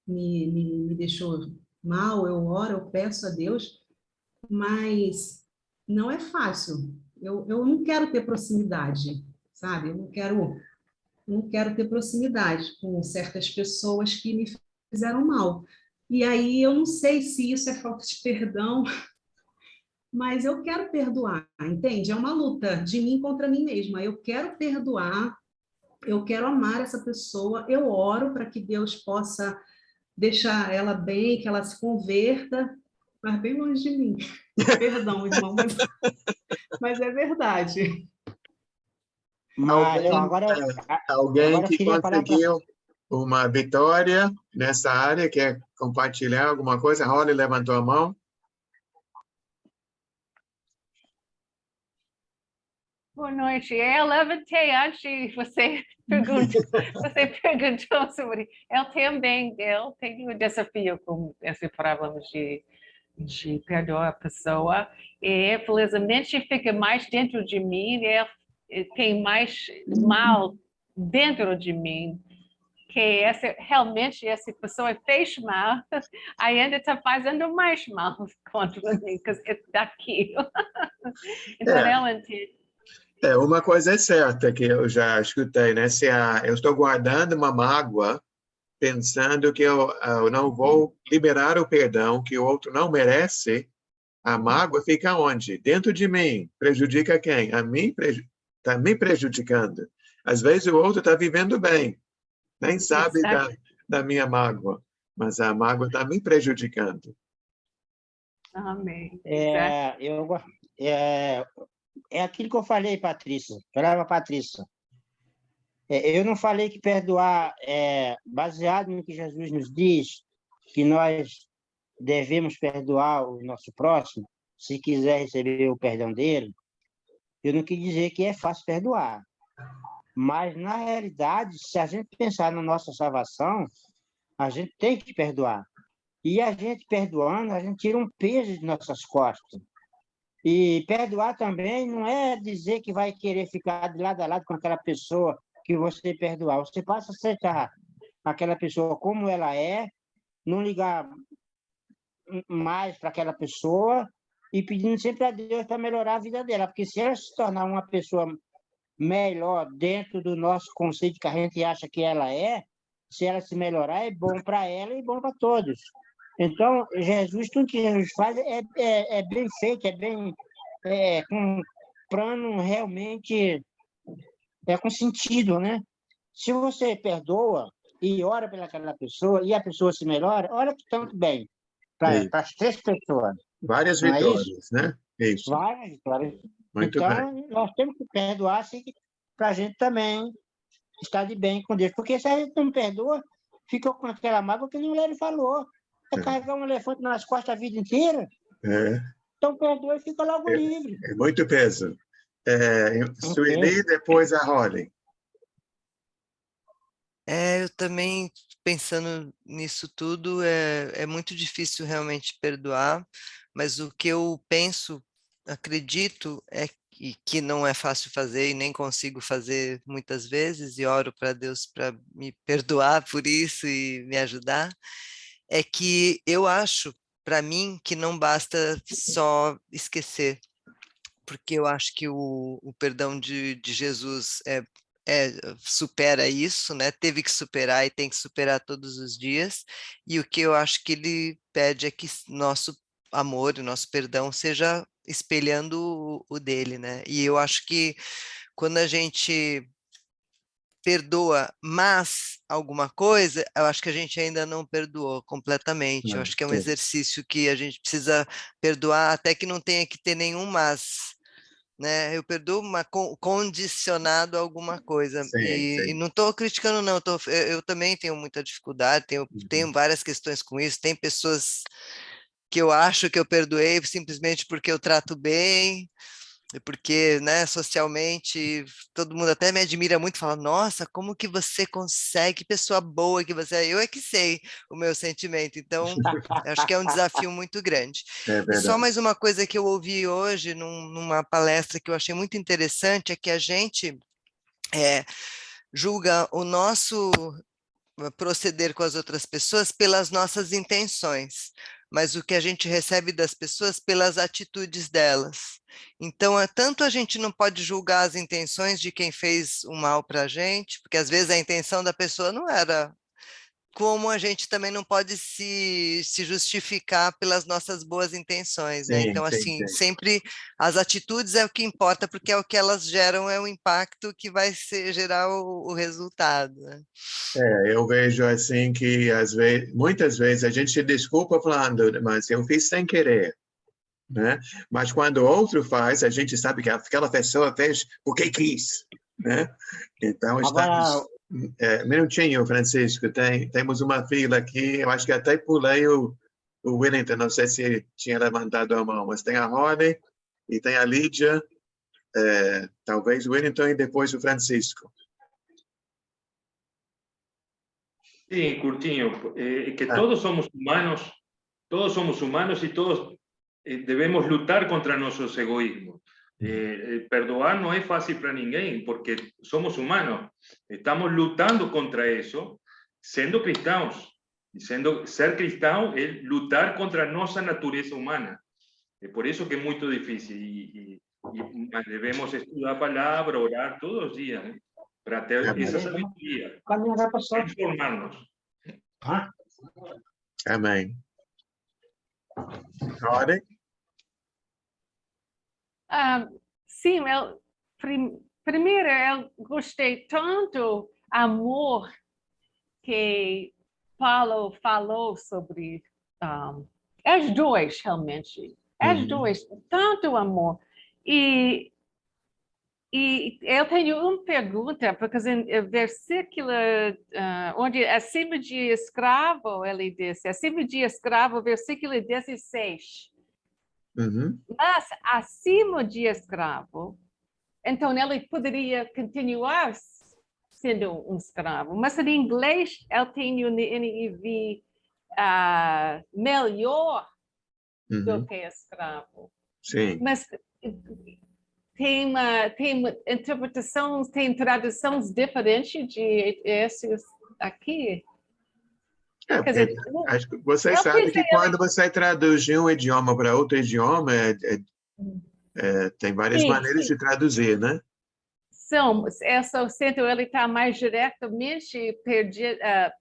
me deixou mal, eu oro, eu peço a Deus, mas não é fácil. Eu não quero ter proximidade, sabe? Eu não quero ter proximidade com certas pessoas que me fizeram mal. E aí eu não sei se isso é falta de perdão, mas eu quero perdoar, entende? É uma luta de mim contra mim mesma. Eu quero perdoar, eu quero amar essa pessoa, eu oro para que Deus possa deixar ela bem, que ela se converta, mas bem longe de mim. Perdão, irmão, mas é verdade. Mas agora Alguém eu que queria falar conseguiu uma vitória nessa área, quer compartilhar alguma coisa? Holly levantou a mão. Boa noite. Eu levantei antes de você perguntou sobre. Ele também tem um desafio com esse problema de perdoar a pessoa. E, infelizmente, fica mais dentro de mim. Ele tem mais mal dentro de mim. Que realmente essa pessoa fez mal, ainda está fazendo mais mal contra mim, porque está aqui. Então, ela entende. Uma coisa é certa que eu já escutei, né? Se eu estou guardando uma mágoa, pensando que eu não vou liberar o perdão, que o outro não merece, a mágoa fica onde? Dentro de mim. Prejudica quem? A mim está me prejudicando. Às vezes o outro está vivendo bem, nem sabe da minha mágoa, mas a mágoa está me prejudicando. Amém. É aquilo que eu falei, Patrícia. Eu não falei que perdoar é baseado no que Jesus nos diz, que nós devemos perdoar o nosso próximo, se quiser receber o perdão dele. Eu não quis dizer que é fácil perdoar. Mas, na realidade, se a gente pensar na nossa salvação, a gente tem que perdoar. E a gente perdoando, a gente tira um peso de nossas costas. E perdoar também não é dizer que vai querer ficar de lado a lado com aquela pessoa que você perdoar. Você passa a aceitar aquela pessoa como ela é, não ligar mais para aquela pessoa e pedindo sempre a Deus para melhorar a vida dela. Porque se ela se tornar uma pessoa melhor dentro do nosso conceito que a gente acha que ela é, se ela se melhorar, é bom para ela e bom para todos. Então, Jesus, tudo que Jesus faz é bem feito, com um plano realmente com sentido, né? Se você perdoa e ora pelaquela pessoa e a pessoa se melhora, olha que tanto bem para as 3 pessoas. Várias vitórias, né? Isso. Várias vitórias. Muito então, bem. Nós temos que perdoar assim, para a gente também estar de bem com Deus. Porque se a gente não perdoa, fica com aquela mágoa que o Léo falou. Carregar um elefante nas costas a vida inteira. Então, perdoa e fica logo livre. É muito peso. Sueli, depois a Holly. Eu também, pensando nisso tudo, é muito difícil realmente perdoar, mas o que eu penso, acredito, é que não é fácil fazer e nem consigo fazer muitas vezes, e oro para Deus para me perdoar por isso e me ajudar, é que eu acho, para mim, que não basta só esquecer, porque eu acho que o perdão de Jesus supera isso, né? Teve que superar e tem que superar todos os dias, e o que eu acho que ele pede é que nosso amor, o nosso perdão seja espelhando o dele, né? E eu acho que quando a gente perdoa, mas alguma coisa, eu acho que a gente ainda não perdoou completamente. Eu acho que é um exercício que a gente precisa perdoar até que não tenha que ter nenhum mas, né? Eu perdoo condicionado a alguma coisa. E não estou criticando, não. Eu também tenho muita dificuldade, tenho várias questões com isso. Tem pessoas que eu acho que eu perdoei simplesmente porque eu trato bem, porque, né, socialmente, todo mundo até me admira muito, fala, nossa, como que você consegue, que pessoa boa que você é. Eu é que sei o meu sentimento, então, acho que é um desafio muito grande. E só mais uma coisa que eu ouvi hoje, numa palestra que eu achei muito interessante, é que a gente julga o nosso proceder com as outras pessoas pelas nossas intenções, mas o que a gente recebe das pessoas pelas atitudes delas. Então, tanto a gente não pode julgar as intenções de quem fez o mal para a gente, porque às vezes a intenção da pessoa não era, como a gente também não pode se justificar pelas nossas boas intenções, né? Então, assim, sempre as atitudes é o que importa, porque é o que elas geram, é o impacto que vai gerar o resultado, né? Eu vejo assim que muitas vezes a gente se desculpa falando, mas eu fiz sem querer, né? Mas quando o outro faz, a gente sabe que aquela pessoa fez porque quis, né? Então, estamos... Agora, minutinho, Francisco, temos uma fila aqui, eu acho que até pulei o Wellington, não sei se tinha levantado a mão, mas tem a Rony e tem a Lídia, talvez o Wellington e depois o Francisco. Sí, Curtinho, que todos somos humanos y todos debemos luchar contra nuestros egoísmos. Perdoar no es fácil para ninguém, porque somos humanos. Estamos luchando contra eso, siendo cristianos. Y ser cristiano es luchar contra nuestra naturaleza humana. Por eso que es muy difícil. Y debemos estudiar la palabra, orar todos los días, para tener esa sabiduría, transformarnos. Amém. Rony? Sim, primeiro eu gostei tanto do amor que Paulo falou sobre os dois, realmente. Os dois, tanto amor. E eu tenho uma pergunta, porque em versículo onde acima de escravo, ele disse, acima de escravo, versículo 16. Mas acima de escravo, então ele poderia continuar sendo um escravo. Mas em inglês, eu tenho no NIV melhor do que escravo. Sim. Mas tem interpretações, tem traduções diferentes de esses aqui. Quer dizer, acho que você sabe que quando você traduz de um idioma para outro idioma, tem várias maneiras de traduzir, né? Eu sinto ele está mais diretamente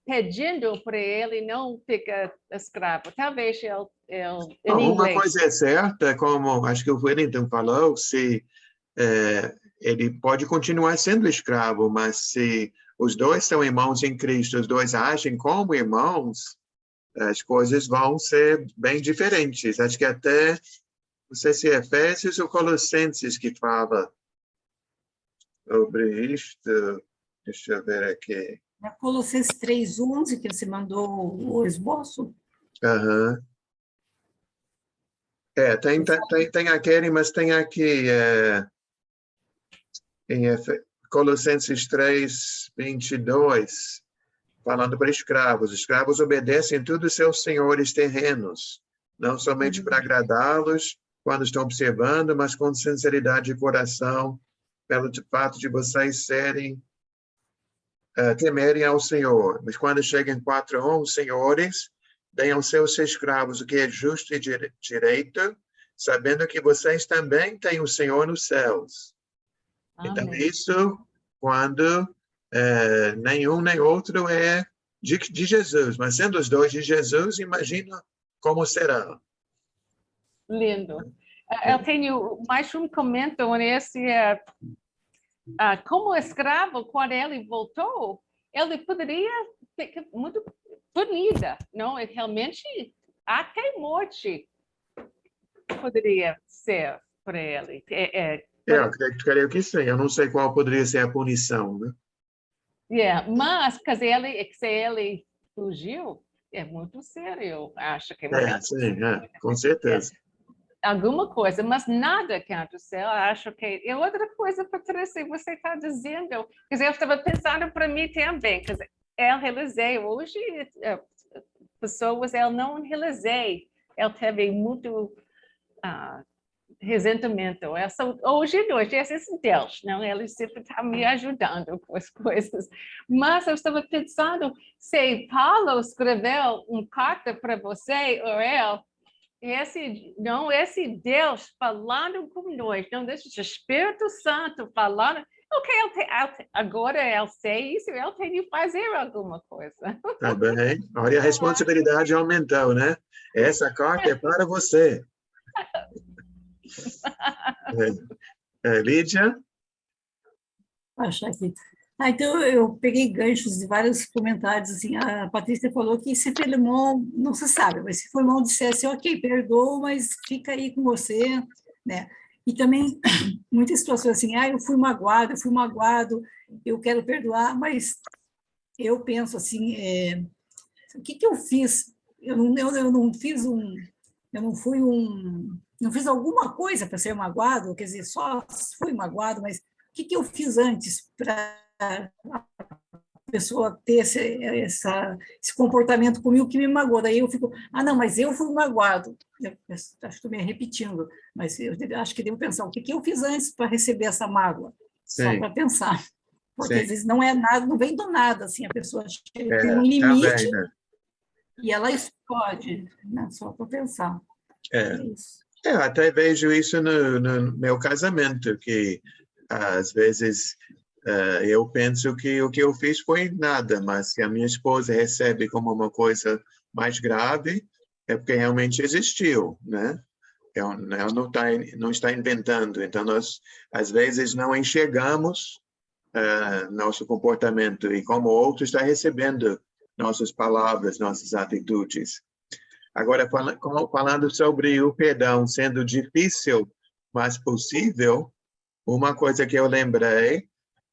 pedindo para ele não ficar escravo. Talvez ele em inglês. Uma coisa é certa, como acho que o Wellington falou, se ele pode continuar sendo escravo, mas se os dois são irmãos em Cristo, os dois agem como irmãos, as coisas vão ser bem diferentes. Acho que até, não sei se é Efésios ou Colossenses que fala sobre isto. Deixa eu ver aqui. É Colossenses 3:11 que você mandou o esboço? Tem aquele, mas tem aqui em Colossenses 3:22, falando para escravos. Escravos obedecem tudo os seus senhores terrenos, não somente para agradá-los quando estão observando, mas com sinceridade de coração, pelo fato de vocês temerem ao Senhor. Mas quando chega em 4:1, senhores, deem aos seus escravos o que é justo e direito, sabendo que vocês também têm o Senhor nos céus. Amém. Então, isso quando nenhum nem outro é de Jesus, mas sendo os dois de Jesus, imagina como será. Lindo. Eu tenho mais um comentário nesse. Como escravo, quando ele voltou, ele poderia ficar muito bonita, não? Realmente, até morte poderia ser para ele. Eu creio que sim. Eu não sei qual poderia ser a punição, né? Mas, se ele fugiu, é muito sério, eu acho que... Sim, com certeza. Alguma coisa, mas nada que aconteceu, acho que... E outra coisa, Patrícia, você está dizendo, quer dizer, eu estava pensando para mim também, quer dizer, eu realizei, hoje, pessoas, eu não realizei, ele teve muito ressentimento. Hoje, esse é Deus, não? Ele sempre está me ajudando com as coisas. Mas eu estava pensando, se Paulo escreveu uma carta para você, ou esse Deus falando com nós, não, esse Espírito Santo falando, agora eu sei isso, eu tenho que fazer alguma coisa. Tá bem. Olha, a responsabilidade aumentou, né? Essa carta é para você. Lídia? Acho aqui. Então, eu peguei ganchos de vários comentários, assim, a Patrícia falou que se Filemão, não se sabe, mas se Filemão dissesse, ok, perdoa, mas fica aí com você, né? E também, muitas situações assim, eu fui magoado, eu quero perdoar, mas eu penso assim, o que eu fiz? Eu não fiz não fiz alguma coisa para ser magoado, quer dizer, só fui magoado, mas o que eu fiz antes para a pessoa ter esse comportamento comigo que me magoou? Daí eu fico, não, mas eu fui magoado. Eu acho que estou me repetindo, mas eu acho que devo pensar, o que eu fiz antes para receber essa mágoa? Só para pensar. Porque às vezes não é nada, não vem do nada, assim, a pessoa chega tem um limite, também, né? E ela explode, né? Só para pensar. Isso. Até vejo isso no meu casamento, que às vezes eu penso que o que eu fiz foi nada, mas que a minha esposa recebe como uma coisa mais grave, é porque realmente existiu, né? Ela não está inventando. Então, nós, às vezes, não enxergamos nosso comportamento e como o outro está recebendo nossas palavras, nossas atitudes. Agora, falando sobre o perdão sendo difícil, mas possível, uma coisa que eu lembrei,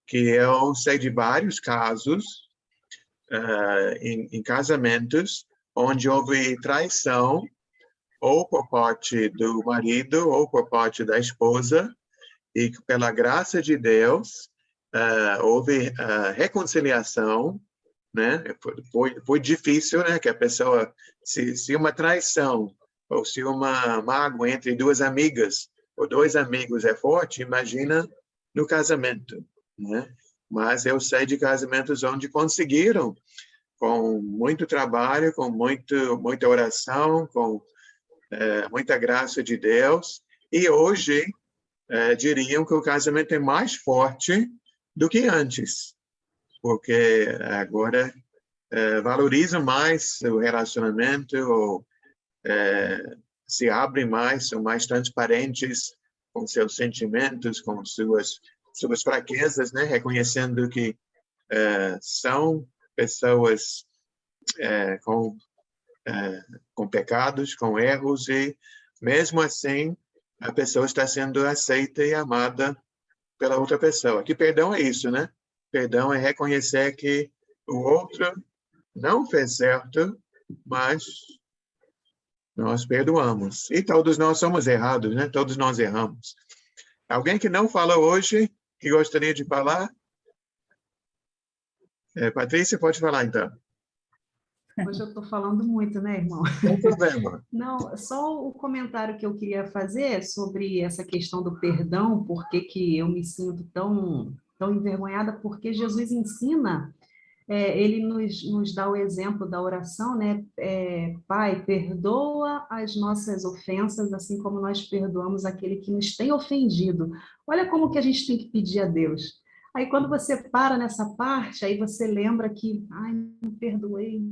que eu sei de vários casos em casamentos onde houve traição, ou por parte do marido, ou por parte da esposa, e que, pela graça de Deus, houve reconciliação, né? Foi difícil, né? Que a pessoa, se uma traição ou se uma mágoa entre duas amigas ou dois amigos é forte, imagina no casamento, né? Mas eu sei de casamentos onde conseguiram, com muito trabalho, com muita oração, com muita graça de Deus, e hoje diriam que o casamento é mais forte do que antes, porque agora valorizam mais o relacionamento, ou se abrem mais, são mais transparentes com seus sentimentos, com suas fraquezas, né? Reconhecendo que são pessoas com pecados, com erros, e mesmo assim a pessoa está sendo aceita e amada pela outra pessoa. Que perdão é isso, né? Perdão é reconhecer que o outro não fez certo, mas nós perdoamos. E todos nós somos errados, né? Todos nós erramos. Alguém que não fala hoje, que gostaria de falar? Patrícia, pode falar, então. Hoje eu estou falando muito, né, irmão? Não tem problema. Não, só o comentário que eu queria fazer sobre essa questão do perdão, por que eu me sinto tão envergonhada, porque Jesus ensina, ele nos dá o exemplo da oração, né? Pai, perdoa as nossas ofensas, assim como nós perdoamos aquele que nos tem ofendido. Olha como que a gente tem que pedir a Deus. Aí quando você para nessa parte, aí você lembra que, não perdoei,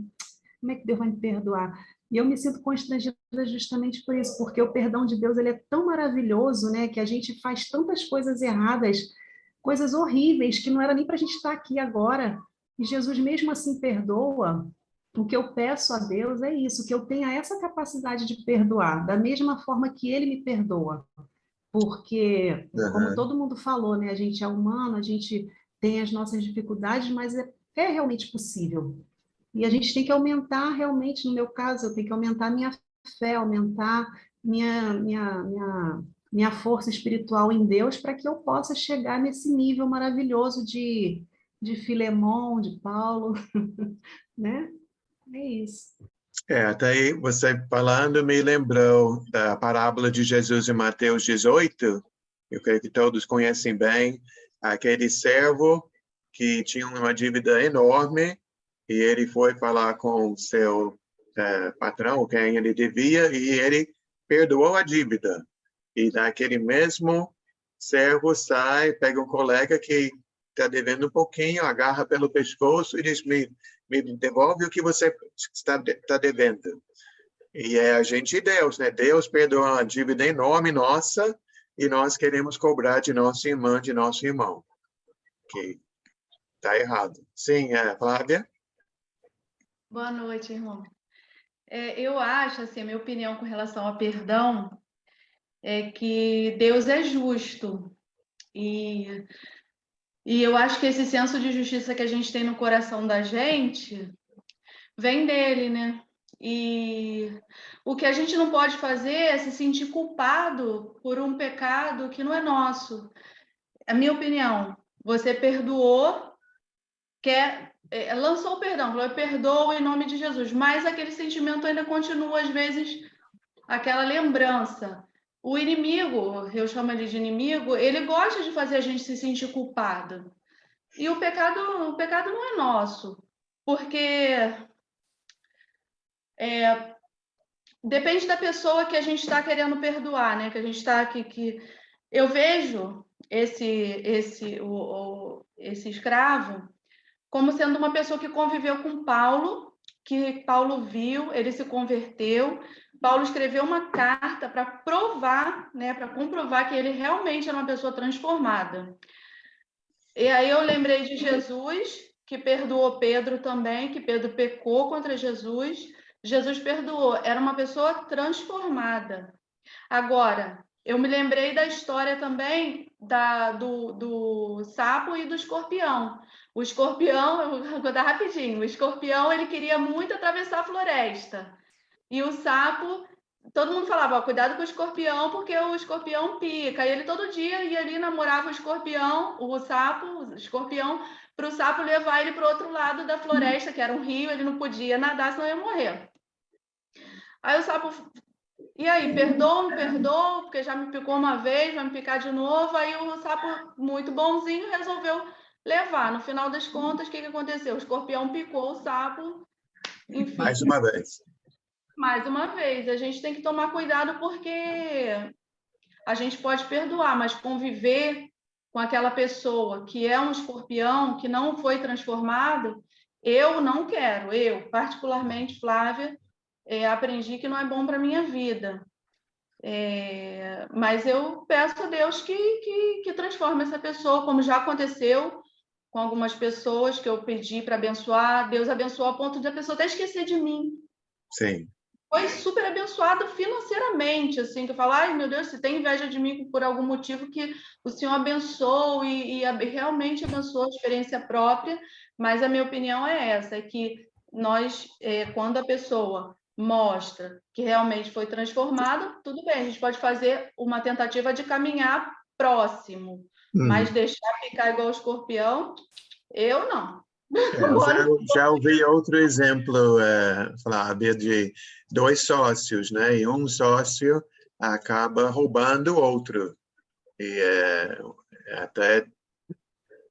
como é que Deus vai me perdoar? E eu me sinto constrangida justamente por isso, porque o perdão de Deus ele é tão maravilhoso, né, que a gente faz tantas coisas erradas, coisas horríveis, que não era nem para a gente estar aqui agora. E Jesus mesmo assim perdoa. O que eu peço a Deus é isso, que eu tenha essa capacidade de perdoar, da mesma forma que Ele me perdoa. Porque, como todo mundo falou, né, a gente é humano, a gente tem as nossas dificuldades, mas é realmente possível. E a gente tem que aumentar realmente, no meu caso, eu tenho que aumentar minha fé, aumentar minha força espiritual em Deus para que eu possa chegar nesse nível maravilhoso de Filemon, de Paulo, né? É isso. Até aí, você falando me lembrou da parábola de Jesus em Mateus 18, eu creio que todos conhecem bem, aquele servo que tinha uma dívida enorme, e ele foi falar com o seu patrão, quem ele devia, e ele perdoou a dívida. E daquele mesmo servo sai, pega um colega que está devendo um pouquinho, agarra pelo pescoço e diz, me devolve o que você está devendo. E é a gente e Deus, né? Deus perdoa uma dívida enorme nossa e nós queremos cobrar de nossa irmã, de nosso irmão. Que está errado. Sim, Flávia? Boa noite, irmão. Eu acho, assim, a minha opinião com relação ao perdão é que Deus é justo. E eu acho que esse senso de justiça que a gente tem no coração da gente vem dele, né? E o que a gente não pode fazer é se sentir culpado por um pecado que não é nosso. É a minha opinião. Você perdoou, lançou o perdão, falou, eu perdoo em nome de Jesus, mas aquele sentimento ainda continua, às vezes, aquela lembrança. O inimigo, eu chamo ele de inimigo, ele gosta de fazer a gente se sentir culpado. E o pecado não é nosso, porque depende da pessoa que a gente está querendo perdoar, né? Que a gente está aqui, que eu vejo esse escravo como sendo uma pessoa que conviveu com Paulo, que Paulo viu, ele se converteu. Paulo escreveu uma carta para provar, né, para comprovar que ele realmente era uma pessoa transformada. E aí eu lembrei de Jesus, que perdoou Pedro também, que Pedro pecou contra Jesus. Jesus perdoou, era uma pessoa transformada. Agora, eu me lembrei da história também do sapo e do escorpião. O escorpião, eu vou contar rapidinho, o escorpião ele queria muito atravessar a floresta. E o sapo, todo mundo falava, ó, cuidado com o escorpião, porque o escorpião pica. E ele todo dia ia ali, namorava o escorpião, o escorpião, para o sapo levar ele para o outro lado da floresta, que era um rio, ele não podia nadar, senão ia morrer. Aí o sapo, e aí, perdoa ou não perdoa? Porque já me picou uma vez, vai me picar de novo. Aí o sapo, muito bonzinho, resolveu levar. No final das contas, o que aconteceu? O escorpião picou o sapo, enfim. Mais uma vez. Mais uma vez, a gente tem que tomar cuidado porque a gente pode perdoar, mas conviver com aquela pessoa que é um escorpião, que não foi transformado, eu não quero. Eu, particularmente, Flávia, aprendi que não é bom para a minha vida. Mas eu peço a Deus que transforme essa pessoa, como já aconteceu com algumas pessoas que eu pedi para abençoar. Deus abençoou a ponto de a pessoa até esquecer de mim. Sim. Foi super abençoado financeiramente, assim, que eu falo, ai meu Deus, se tem inveja de mim por algum motivo que o Senhor abençoou e realmente abençoou a experiência própria, mas a minha opinião é essa, é que nós, quando a pessoa mostra que realmente foi transformada, tudo bem, a gente pode fazer uma tentativa de caminhar próximo, mas deixar ficar igual o escorpião, eu não. Já ouvi outro exemplo, Flávia, de dois sócios, né? E um sócio acaba roubando o outro. E até,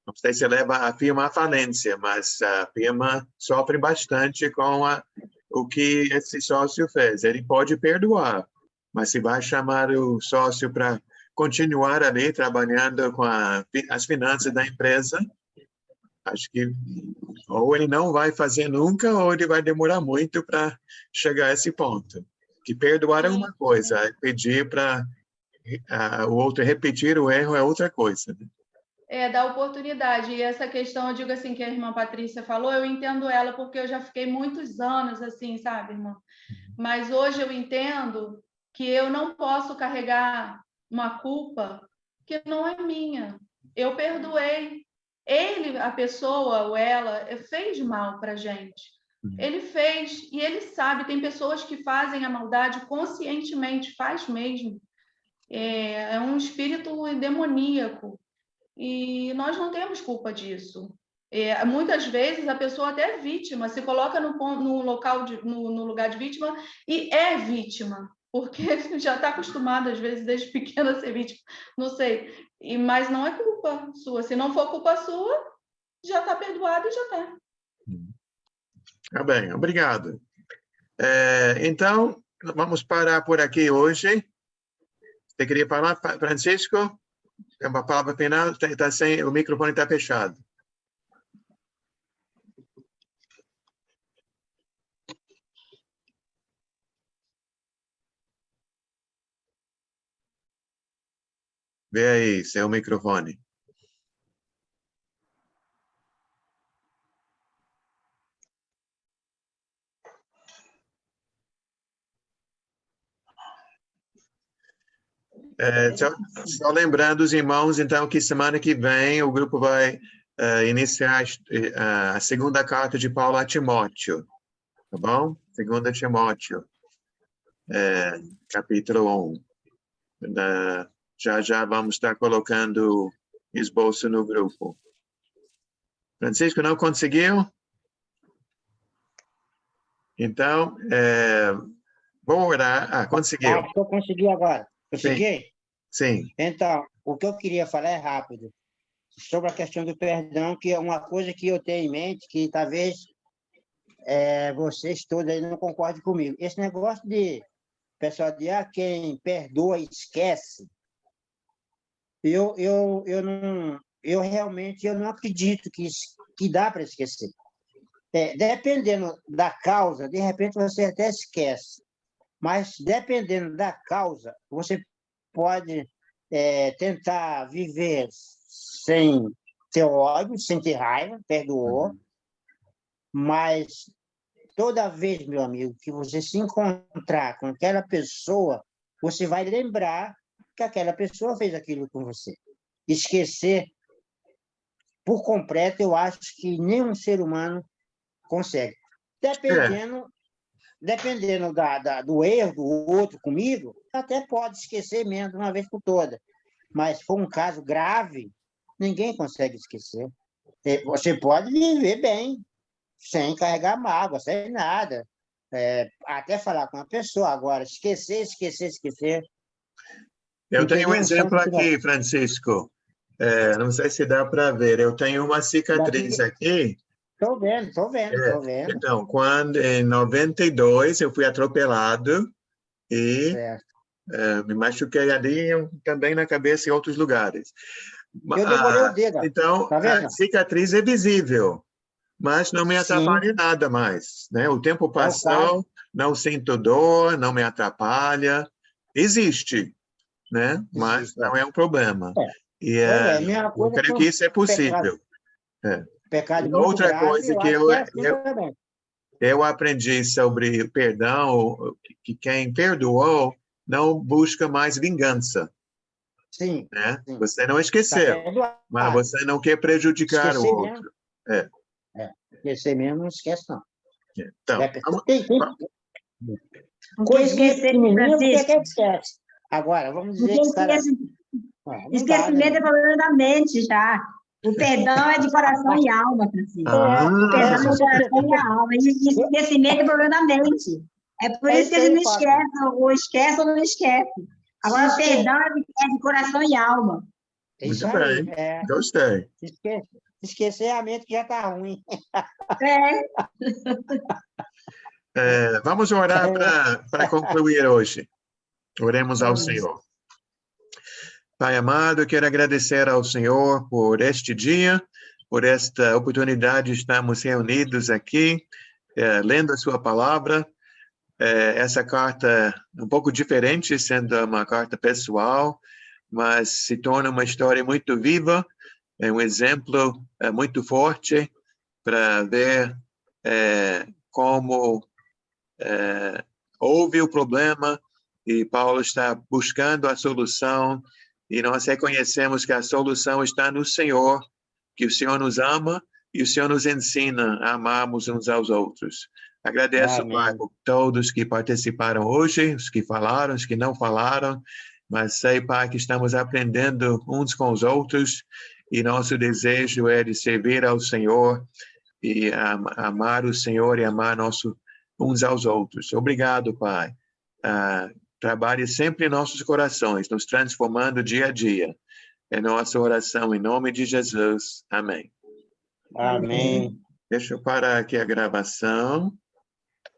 não sei se leva a firma à falência, mas a firma sofre bastante com o que esse sócio fez. Ele pode perdoar, mas se vai chamar o sócio para continuar ali trabalhando com as finanças da empresa, acho que ou ele não vai fazer nunca, ou ele vai demorar muito para chegar a esse ponto. Que perdoar é uma coisa, pedir para o outro repetir o erro é outra coisa. Da oportunidade. E essa questão, eu digo assim, que a irmã Patrícia falou, eu entendo ela, porque eu já fiquei muitos anos assim, sabe, irmã? Mas hoje eu entendo que eu não posso carregar uma culpa que não é minha. Eu perdoei. Ele, a pessoa ou ela, fez mal para gente. Ele fez, e ele sabe, tem pessoas que fazem a maldade conscientemente, faz mesmo. É um espírito demoníaco. E nós não temos culpa disso. Muitas vezes a pessoa até é vítima, se coloca no lugar de vítima e é vítima, porque já está acostumada, às vezes, desde pequena a ser vítima, não sei. Mas não é culpa sua. Se não for culpa sua, já está perdoado e já está. Tá bem, obrigado. Então, vamos parar por aqui hoje. Você queria falar, Francisco? É uma palavra final, o microfone está fechado. Vê aí, seu microfone. Só lembrando os irmãos, então, que semana que vem o grupo vai iniciar a segunda carta de Paulo a Timóteo, tá bom? Segunda Timóteo, capítulo 1. Já vamos estar colocando esboço no grupo. Francisco, não conseguiu? Então, vou orar. Conseguiu. Acho que eu consegui agora. Consegui? Sim. Então, o que eu queria falar é rápido. Sobre a questão do perdão, que é uma coisa que eu tenho em mente, que talvez vocês todos aí não concordem comigo. Esse negócio de, pessoal, de quem perdoa esquece, eu realmente não acredito que dá para esquecer. Dependendo da causa, de repente você até esquece, mas dependendo da causa, você pode tentar viver sem ter ódio, sem ter raiva, perdoou, mas toda vez, meu amigo, que você se encontrar com aquela pessoa, você vai lembrar que aquela pessoa fez aquilo com você. Esquecer por completo, eu acho que nenhum ser humano consegue. Dependendo do erro do outro comigo, até pode esquecer mesmo de uma vez por toda. Mas se for um caso grave, ninguém consegue esquecer. Você pode viver bem, sem carregar mágoa, sem nada. Até falar com a pessoa. Agora, esquecer. Eu tenho um exemplo aqui, Francisco. Não sei se dá para ver. Eu tenho uma cicatriz aqui. Estou vendo. Então, quando em 92 eu fui atropelado e me machuquei ali, também na cabeça e em outros lugares. Eu demorei o dedo. Então, tá vendo? A cicatriz é visível, mas não me atrapalha nada mais, né? O tempo passou, não sinto dor, não me atrapalha. Existe, né? Mas não é um problema. Eu creio que isso é possível. Pecado outra grave, coisa que eu aprendi sobre o perdão, que quem perdoou não busca mais vingança. Sim. Né? Sim. Você não esqueceu, mas você não quer prejudicar o outro. Esquecer mesmo, não esquece, não. Então, esquece. Agora, vamos dizer que esquecimento é problema da mente já. O perdão é de coração e alma, Francisco. O perdão é de coração e alma. E esquecimento é problema da mente. É por isso que ele não esquece, ou esquece ou não esquece. Agora, o perdão é de coração e alma. Muito bem, gostei. Esquecer a mente que já está ruim. Vamos orar para concluir hoje. Oremos ao Senhor. Pai amado, eu quero agradecer ao Senhor por este dia, por esta oportunidade de estarmos reunidos aqui, lendo a sua palavra. Essa carta é um pouco diferente, sendo uma carta pessoal, mas se torna uma história muito viva, é um exemplo muito forte para ver como houve o problema e Paulo está buscando a solução. E nós reconhecemos que a solução está no Senhor, que o Senhor nos ama e o Senhor nos ensina a amarmos uns aos outros. Agradeço, Pai, por todos que participaram hoje, os que falaram, os que não falaram, mas sei, Pai, que estamos aprendendo uns com os outros e nosso desejo é de servir ao Senhor e amar o Senhor e amar uns aos outros. Obrigado, Pai. Trabalhe sempre em nossos corações, nos transformando dia a dia. É nossa oração em nome de Jesus. Amém. Amém. Deixa eu parar aqui a gravação.